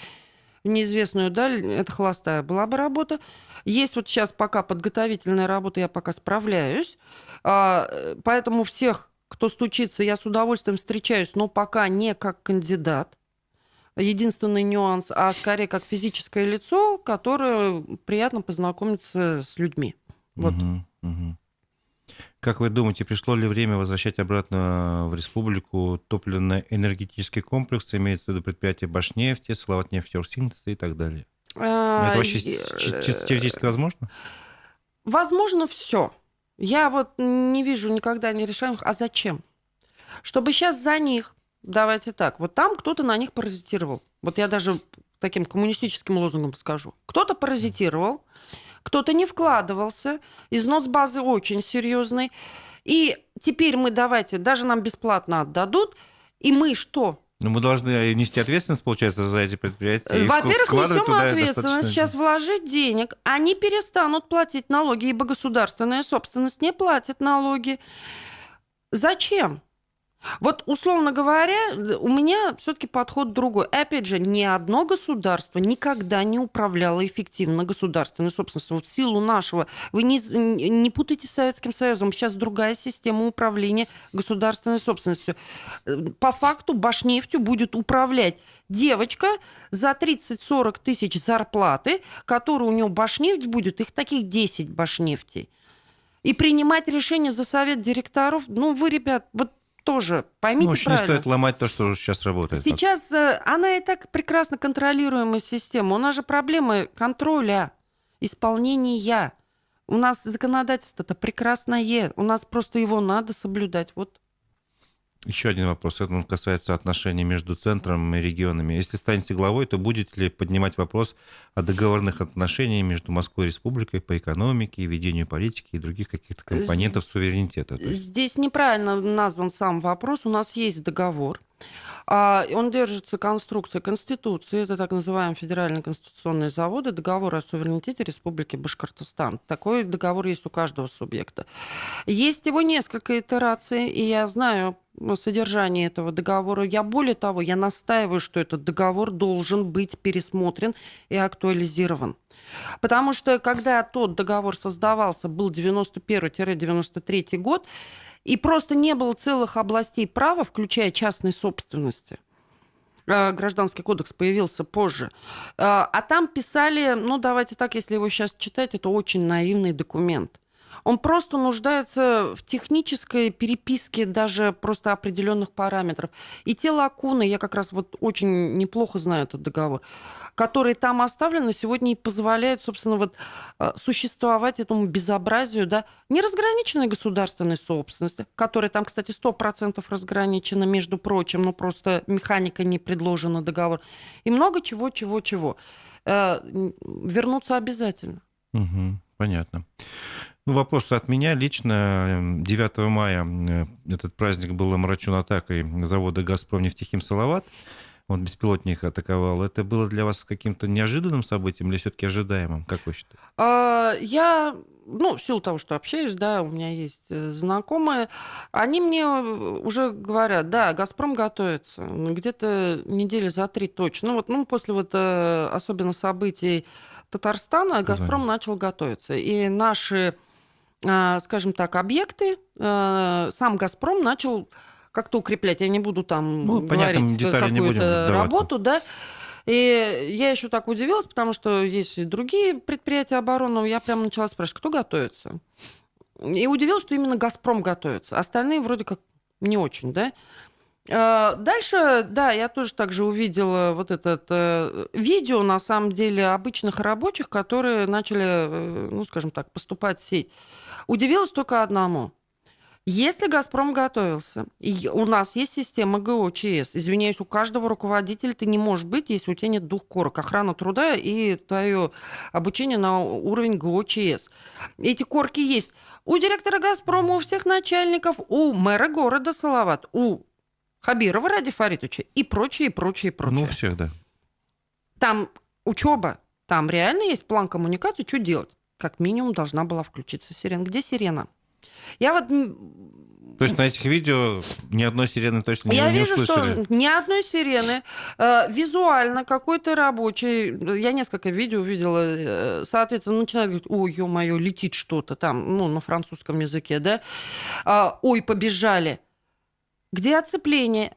в неизвестную даль, это холостая была бы работа. Есть вот сейчас пока подготовительная работа, я пока справляюсь, поэтому всех, кто стучится, я с удовольствием встречаюсь, но пока не как кандидат. Единственный нюанс, а скорее как физическое лицо, которое приятно познакомиться с людьми. Вот. Мгм, мгм. Как вы думаете, пришло ли время возвращать обратно в республику топливно-энергетический комплекс, имеется в виду предприятие Башнефти, Салаватнефть, и так далее? Это вообще чисто теоретически возможно? Возможно, все. Я вот не вижу никогда не решаемых. А зачем? Чтобы сейчас за них, давайте так, вот там кто-то на них паразитировал. Вот я даже таким коммунистическим лозунгом скажу. Кто-то паразитировал, кто-то не вкладывался, износ базы очень серьезный. И теперь мы давайте, даже нам бесплатно отдадут, и мы что? Ну, мы должны нести ответственность, получается, за эти предприятия. Во-первых, вкладывать несем туда ответственность достаточно. сейчас вложить денег. Они перестанут платить налоги, ибо государственная собственность не платит налоги. Зачем? Вот, условно говоря, у меня все-таки подход другой. И опять же, ни одно государство никогда не управляло эффективно государственной собственностью. Вот в силу нашего... Вы не путайте с Советским Союзом. Сейчас другая система управления государственной собственностью. По факту Башнефтью будет управлять девочка за 30-40 тысяч зарплаты, которую у нее Башнефть будет, их таких 10 Башнефтей. И принимать решения за совет директоров, ну, вы, ребят, вот тоже поймите Ну, очень правильно. не стоит ломать то, что уже сейчас работает. Сейчас она и так прекрасно контролируемая система. У нас же проблемы контроля, исполнения. У нас законодательство-то прекрасное. У нас просто его надо соблюдать. Вот. Еще один вопрос. Это касается отношений между центром и регионами. Если станете главой, то будете ли поднимать вопрос о договорных отношениях между Москвой и Республикой по экономике, ведению политики и других каких-то компонентов суверенитета? Здесь неправильно назван сам вопрос. У нас есть договор. Он держится конструкцией Конституции, это так называемые федеральные конституционные заводы, договор о суверенитете Республики Башкортостан. Такой договор есть у каждого субъекта. Есть его несколько итераций, и я знаю содержание этого договора. Я более того, я настаиваю, что этот договор должен быть пересмотрен и актуализирован. Потому что когда тот договор создавался, был 91-93 год, и просто не было целых областей права, включая частной собственности. Гражданский кодекс появился позже. А там писали, ну давайте так, если его сейчас читать, это очень наивный документ. Он просто нуждается в технической переписке даже просто определенных параметров. И те лакуны, я как раз вот очень неплохо знаю этот договор, которые там оставлены, сегодня и позволяют, собственно, вот существовать этому безобразию, да, неразграниченной государственной собственности, которая там, кстати, 100% разграничена, между прочим, но просто механика не предложена, договор, и много чего. Вернуться обязательно. Понятно. Ну, вопрос от меня лично. 9 мая этот праздник был омрачен атакой завода «Газпром» нефтехим «Салават». Он беспилотник атаковал. Это было для вас каким-то неожиданным событием или все-таки ожидаемым? Как вы считаете? Я, в силу того, что общаюсь, да, у меня есть знакомые, они мне уже говорят, да, «Газпром» готовится. Где-то недели за 3 точно. После особенно событий Татарстана «Газпром» начал готовиться. И наши, скажем так, объекты, сам «Газпром» начал как-то укреплять. Я не буду там говорить какую-то работу, да. И я еще так удивилась, потому что есть и другие предприятия оборонного. Я прямо начала спрашивать, кто готовится. И удивилась, что именно «Газпром» готовится. Остальные вроде как не очень, да. Дальше, да, я тоже также увидела вот это видео, на самом деле, обычных рабочих, которые начали, скажем так, поступать в сеть. Удивилась только одному. Если «Газпром» готовился, и у нас есть система ГО-ЧС, извиняюсь, у каждого руководителя ты не можешь быть, если у тебя нет 2 корок: охрана труда и твое обучение на уровень ГО-ЧС. Эти корки есть у директора «Газпрома», у всех начальников, у мэра города Салават, у Хабирова Ради Фаритовича и прочее. Ну, у всех, да. Там учеба, там реально есть план коммуникации, что делать. Как минимум должна была включиться сирена. Где сирена? То есть на этих видео ни одной сирены точно не услышали? Я вижу, что ни одной сирены. Визуально какой-то рабочий, я несколько видео увидела, соответственно, начинает говорить: ой, ё-моё, летит что-то там, на французском языке, да? Ой, побежали. Где оцепление?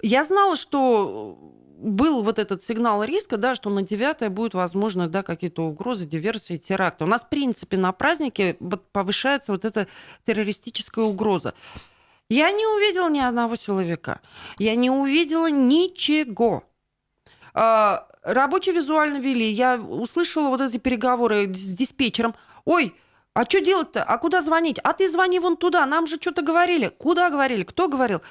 Я знала, что был вот этот сигнал риска, да, что на 9 будет, возможно, да, какие-то угрозы, диверсии, теракты. У нас, в принципе, на празднике повышается вот эта террористическая угроза. Я не увидела ни одного силовика. Я не увидела ничего. Рабочие визуально вели. Я услышала вот эти переговоры с диспетчером. Ой, а что делать-то? А куда звонить? А ты звони вон туда, нам же что-то говорили. Куда говорили? Кто говорил?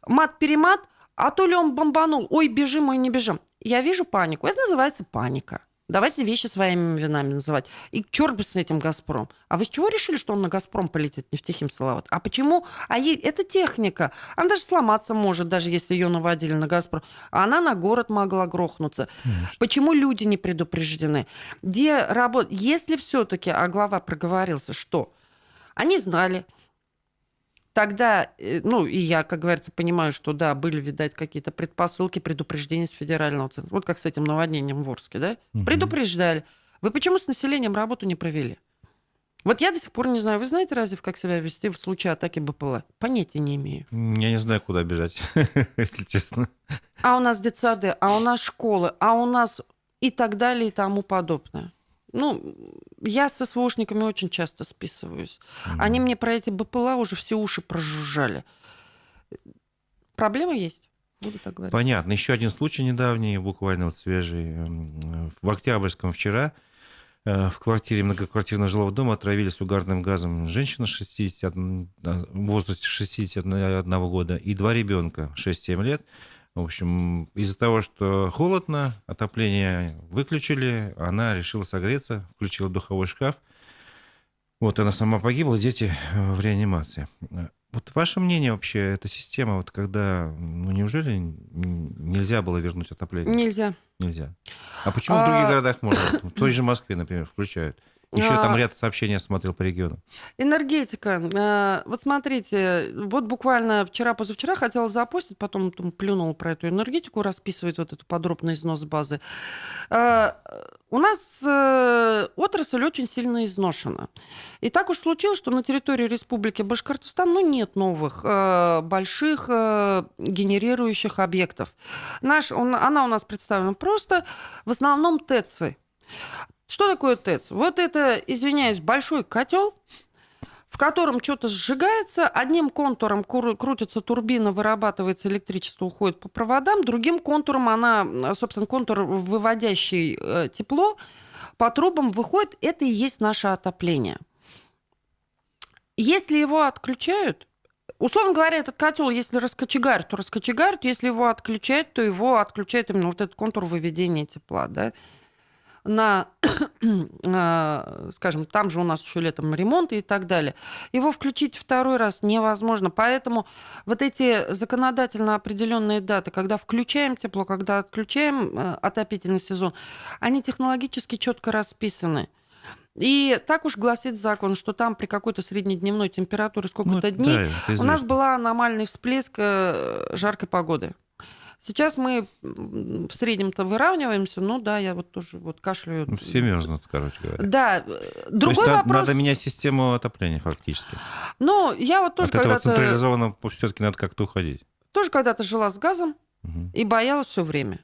Мат-перемат, а то ли он бомбанул. Ой, бежим, ой, не бежим. Я вижу панику. Это называется паника. Давайте вещи своими именами называть. И черт бы с этим «Газпром». А вы с чего решили, что он на «Газпром» полетит, нефтехим «Салават»? А почему? Это техника. Она даже сломаться может, даже если ее наводили на «Газпром». А она на город могла грохнуться. Конечно. Почему люди не предупреждены? Где работа? Если все-таки, глава проговорился, что они знали, тогда, и я, как говорится, понимаю, что, да, были, видать, какие-то предпосылки, предупреждения с федерального центра. Вот как с этим наводнением в Орске, да? Угу. Предупреждали. Вы почему с населением работу не провели? Вот я до сих пор не знаю. Вы знаете, разве как себя вести в случае атаки БПЛА? Понятия не имею. Я не знаю, куда бежать, если честно. А у нас детсады, а у нас школы, а у нас и так далее, и тому подобное. Я со СВОшниками очень часто списываюсь. Они мне про эти БПЛА уже все уши прожужжали. Проблема есть, буду так говорить. Понятно. Еще один случай недавний, буквально вот свежий. В Октябрьском вчера в квартире многоквартирного жилого дома отравились угарным газом женщина в возрасте 61 года и 2 ребенка 6-7 лет. В общем, из-за того, что холодно, отопление выключили, она решила согреться, включила духовой шкаф. Вот она сама погибла, дети в реанимации. Вот ваше мнение вообще, эта система, вот когда, ну, неужели нельзя было вернуть отопление? Нельзя. Нельзя. А почему в других А, городах можно? Вот в той же Москве, например, включают. Еще там а, ряд сообщений я смотрел по регионам. Энергетика. Вот смотрите, вот буквально вчера-позавчера хотела запустить, потом там плюнула про эту энергетику, расписывать вот эту подробный износ базы. Э, У нас отрасль очень сильно изношена. И так уж случилось, что на территории Республики Башкортостан нет новых больших генерирующих объектов. Она у нас представлена просто в основном ТЭЦы. Что такое ТЭЦ? Вот это, извиняюсь, большой котел, в котором что-то сжигается, одним контуром крутится турбина, вырабатывается электричество, уходит по проводам, другим контуром собственно, контур, выводящий тепло, по трубам выходит. Это и есть наше отопление. Если его отключают, условно говоря, этот котел, если раскочегарят, то раскочегарят, если его отключают, то его отключают именно вот этот контур выведения тепла, да. Скажем, там же у нас еще летом ремонт и так далее. Его включить второй раз невозможно. Поэтому вот эти законодательно определенные даты, когда включаем тепло, когда отключаем отопительный сезон, они технологически четко расписаны. И так уж гласит закон, что там при какой-то среднедневной температуре сколько-то дней Да, это у нас известно. был аномальный всплеск жаркой погоды. Сейчас мы в среднем-то выравниваемся. Ну да, я вот тоже вот кашляю. Ну, все мерзнут, короче говоря. Да, То есть другой вопрос. надо менять систему отопления фактически. Ну, я вот тоже От этого когда-то централизованного все-таки надо как-то уходить. жила с газом Мгм. и боялась все время.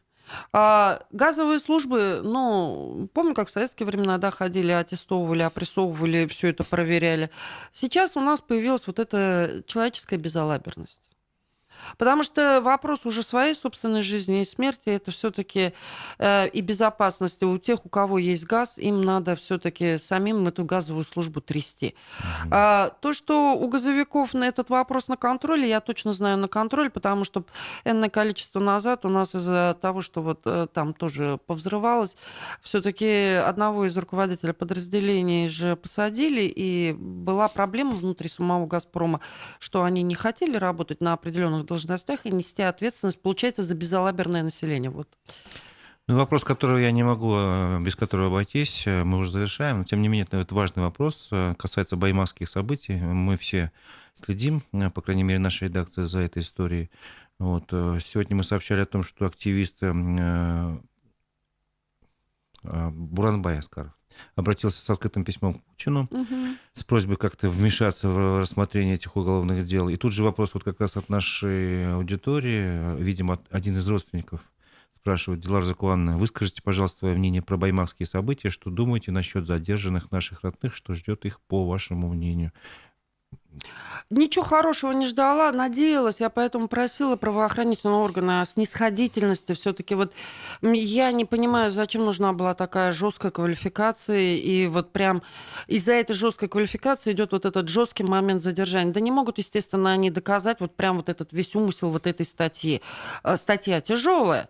Газовые службы, ну, помню, как в советские времена, да, ходили, аттестовывали, опрессовывали, все это проверяли. Сейчас у нас появилась вот эта человеческая безалаберность. Потому что вопрос уже своей собственной жизни и смерти, это все-таки и безопасности у тех, у кого есть газ, им надо все-таки самим эту газовую службу трясти. Мгм. То, что у газовиков на этот вопрос на контроле, я точно знаю на контроле, потому что энное количество назад у нас из-за того, что вот там тоже повзрывалось, все-таки одного из руководителей подразделений же посадили, и была проблема внутри самого «Газпрома», что они не хотели работать на определенных должностях и нести ответственность, получается, за безалаберное население. Вот. Ну, вопрос, который я не могу, без которого обойтись, мы уже завершаем, но тем не менее, это важный вопрос, касается баймакских событий. Мы все следим, по крайней мере, наша редакция за этой историей. Вот. Сегодня мы сообщали о том, что активист Буранбай Аскаров обратился с открытым письмом к Путину Мгм. с просьбой как-то вмешаться в рассмотрение этих уголовных дел. И тут же вопрос вот как раз от нашей аудитории. Видимо, один из родственников спрашивает: Дилар Закуанна, выскажите, пожалуйста, свое мнение про баймакские события. Что думаете насчет задержанных наших родных? Что ждет их, по вашему мнению? Ничего хорошего не ждала, надеялась. Я поэтому просила правоохранительные органы о снисходительности. Все-таки вот я не понимаю, зачем нужна была такая жесткая квалификация. И вот прям из-за этой жесткой квалификации идет вот этот жесткий момент задержания. Да не могут, естественно, они доказать вот прям вот этот весь умысел вот этой статьи. Статья тяжелая.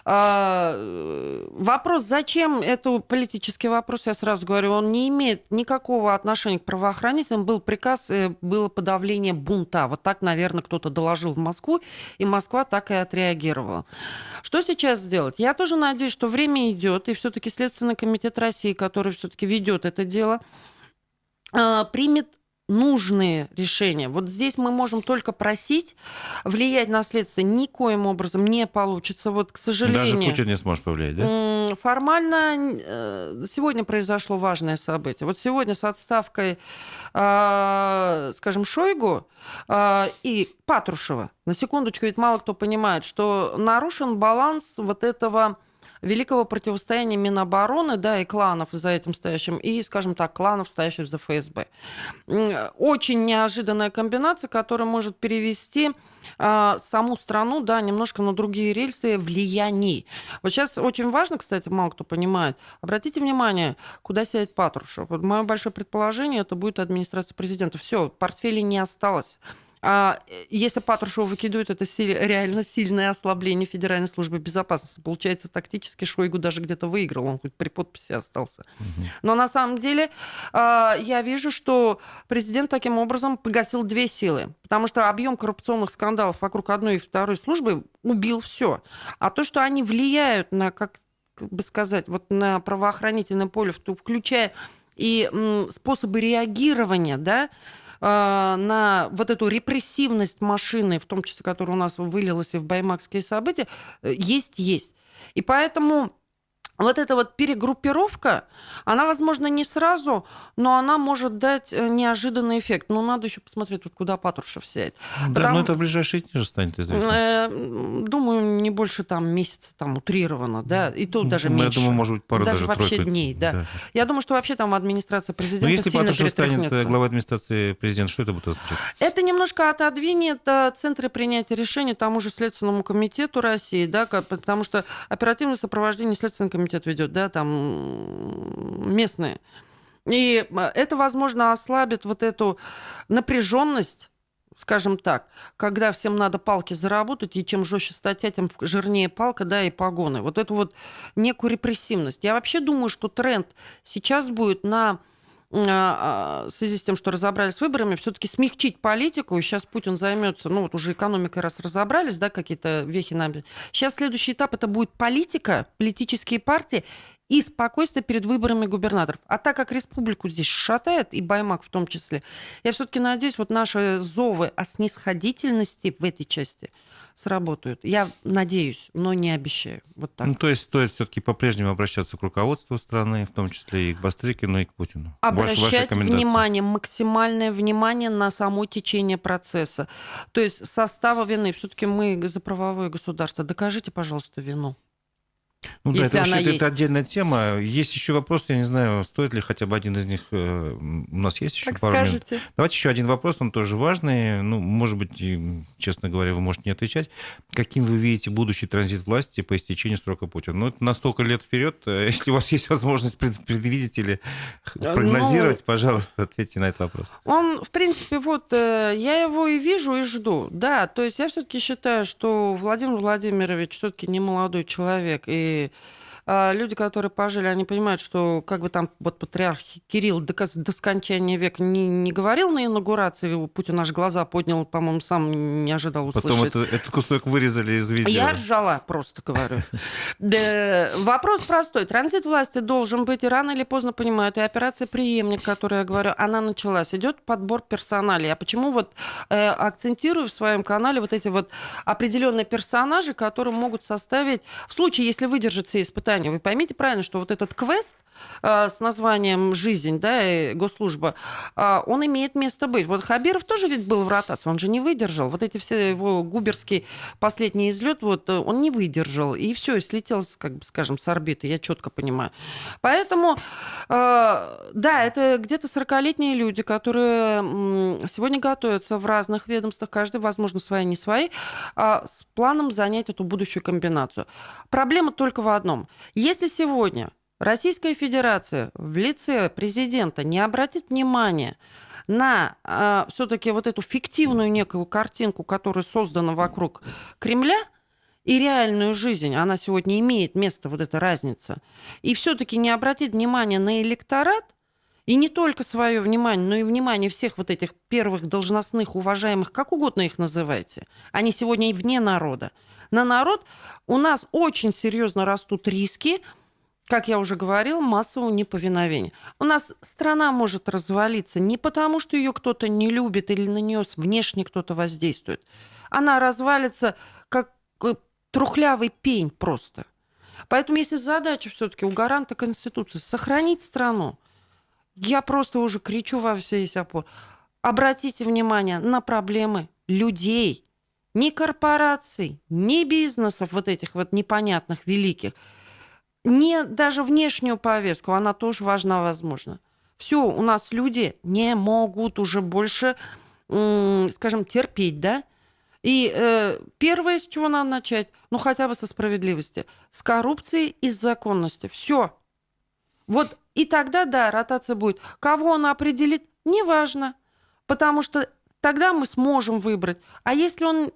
Вопрос, зачем, это политический вопрос, я сразу говорю, он не имеет никакого отношения к правоохранителям. Был приказ, было подавление бунта. Вот так, наверное, кто-то доложил в Москву, и Москва так и отреагировала. Что сейчас сделать? Я тоже надеюсь, что время идет, и все-таки Следственный комитет России, который все-таки ведет это дело, примет нужные решения. Вот здесь мы можем только просить, влиять на следствие никоим образом не получится. Вот, к Даже сожалению, Путин не сможет повлиять, да? формально сегодня произошло важное событие. Вот сегодня с отставкой, скажем, Шойгу и Патрушева, на секундочку, ведь мало кто понимает, что нарушен баланс вот этого великого противостояния Минобороны, да, и кланов за этим стоящим, и, скажем так, кланов, стоящих за ФСБ. Очень неожиданная комбинация, которая может перевести саму страну, да, немножко на другие рельсы влияний. Вот сейчас очень важно, кстати, мало кто понимает, обратите внимание, куда сядет Патрушев. Вот мое большое предположение, это будет администрация президента. Все, портфелей не осталось. Если Патрушева выкидывают, это реально сильное ослабление Федеральной службы безопасности. Получается, тактически Шойгу даже где-то выиграл, он хоть при подписи остался. Но на самом деле я вижу, что президент таким образом погасил две силы. Потому что объем коррупционных скандалов вокруг одной и второй службы убил все. А то, что они влияют на, как бы сказать, вот на правоохранительное поле, включая и способы реагирования, да, на вот эту репрессивность машины, в том числе, которая у нас вылилась и в баймакские события, есть. И поэтому вот эта вот перегруппировка, она, возможно, не сразу, но она может дать неожиданный эффект. Но надо еще посмотреть, вот куда Патрушев сядет. Да, но это в ближайшие дни же станет известно. Думаю, не больше там месяца, там утрировано, да, и то даже меньше. Я думаю, может быть, пару даже вообще тройку дней, да. Я думаю, что вообще там администрация президента но если сильно Патрушев станет перетряхнется. главой администрации президента, что это будет означать? Это немножко отодвинет центры принятия решений тому же Следственному комитету России, да, потому что оперативное сопровождение Следственный комитет ведет, да, там местные. И это, возможно, ослабит вот эту напряженность, скажем так, когда всем надо палки заработать, и чем жестче статья, тем жирнее палка, да, и погоны. Вот эту вот некую репрессивность. Я вообще думаю, что тренд сейчас будет в связи с тем, что разобрались с выборами, все-таки смягчить политику. И сейчас Путин займется, ну вот уже экономикой раз разобрались, да, какие-то вехи набили. Сейчас следующий этап это будет политика, политические партии и спокойствие перед выборами губернаторов. А так как республику здесь шатает, и Баймак в том числе, я все-таки надеюсь, вот наши зовы о снисходительности в этой части сработают. Я надеюсь, но не обещаю. Вот так. Ну, то есть стоит все-таки по-прежнему обращаться к руководству страны, в том числе и к Бастрыкину, и к Путину. Обращать внимание, максимальное внимание на само течение процесса. То есть состава вины. Все-таки мы за правовое государство. Докажите, пожалуйста, вину. Ну да, если это, она вообще, есть. Это отдельная тема. Есть еще вопрос, я не знаю, стоит ли хотя бы один из них. У нас есть еще Так пару скажите. минут. Давайте еще один вопрос, он тоже важный. Ну, может быть, и, честно говоря, вы можете не отвечать. Каким вы видите будущий транзит власти по истечении срока Путина? Ну, это на столько лет вперед. Если у вас есть возможность предвидеть или прогнозировать, пожалуйста, ответьте на этот вопрос. Он, в принципе, вот я его и вижу, и жду. Да, то есть я все-таки считаю, что Владимир Владимирович все-таки не молодой человек, и люди, которые пожили, они понимают, что как бы там вот патриарх Кирилл до скончания века не говорил на инаугурации, Путин аж глаза поднял, по-моему, сам не ожидал услышать. Потом этот кусок вырезали из видео. Я ржала, просто говорю. Вопрос простой. Транзит власти должен быть, и рано или поздно понимают, и операция «Преемник», которую я говорю, она началась. Идет подбор персоналей. Я почему вот акцентирую в своем канале вот эти вот определенные персонажи, которые могут составить, в случае, если выдержат все испытания, вы поймите правильно, что вот этот квест с названием «Жизнь», да, и госслужба, он имеет место быть. Вот Хабиров тоже ведь был в ротации, он же не выдержал. Вот эти все его губерский последний излет, вот он не выдержал, и все, и слетел, как бы, скажем, с орбиты, я четко понимаю. Поэтому, да, это где-то 40-летние люди, которые сегодня готовятся в разных ведомствах, каждый, возможно, свои, не свои, с планом занять эту будущую комбинацию. Проблема только в одном. Если сегодня Российская Федерация в лице президента не обратит внимания на все-таки вот эту фиктивную некую картинку, которая создана вокруг Кремля, и реальную жизнь, она сегодня имеет место, вот эта разница, и все-таки не обратит внимания на электорат, и не только свое внимание, но и внимание всех вот этих первых должностных, уважаемых, как угодно их называйте, они сегодня и вне народа. На народ у нас очень серьезно растут риски, как я уже говорила, массового неповиновения. У нас страна может развалиться не потому, что ее кто-то не любит или на нее внешне кто-то воздействует. Она развалится как трухлявый пень просто. Поэтому если задача все-таки у гаранта Конституции сохранить страну, я просто уже кричу во весь опор. Обратите внимание на проблемы людей, ни корпораций, ни бизнесов вот этих вот непонятных, великих. Не даже внешнюю повестку, она тоже важна, возможно. Все, у нас люди не могут уже больше, скажем, терпеть, да? И первое, с чего надо начать, ну хотя бы со справедливости, с коррупции и с законности. Все. Вот и тогда, да, ротация будет. Кого он определит, неважно. Потому что тогда мы сможем выбрать. А если он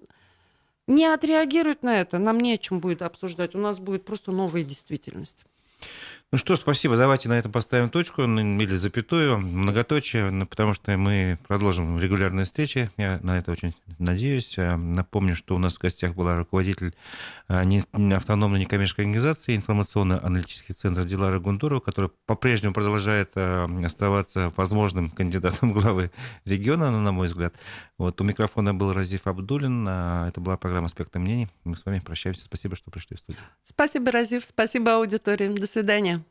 не отреагирует на это, нам не о чем будет обсуждать. У нас будет просто новая действительность. Ну что, спасибо. Давайте на этом поставим точку или запятую, многоточие, потому что мы продолжим регулярные встречи. Я на это очень надеюсь. Напомню, что у нас в гостях была руководитель автономной некоммерческой организации информационно-аналитический центр Дилара Гундурова, который по-прежнему продолжает оставаться возможным кандидатом в главы региона, на мой взгляд. Вот, у микрофона был Разиф Абдуллин. Это была программа «Спектр мнений». Мы с вами прощаемся. Спасибо, что пришли в студию. Спасибо, Разиф. Спасибо, аудитории. До свидания.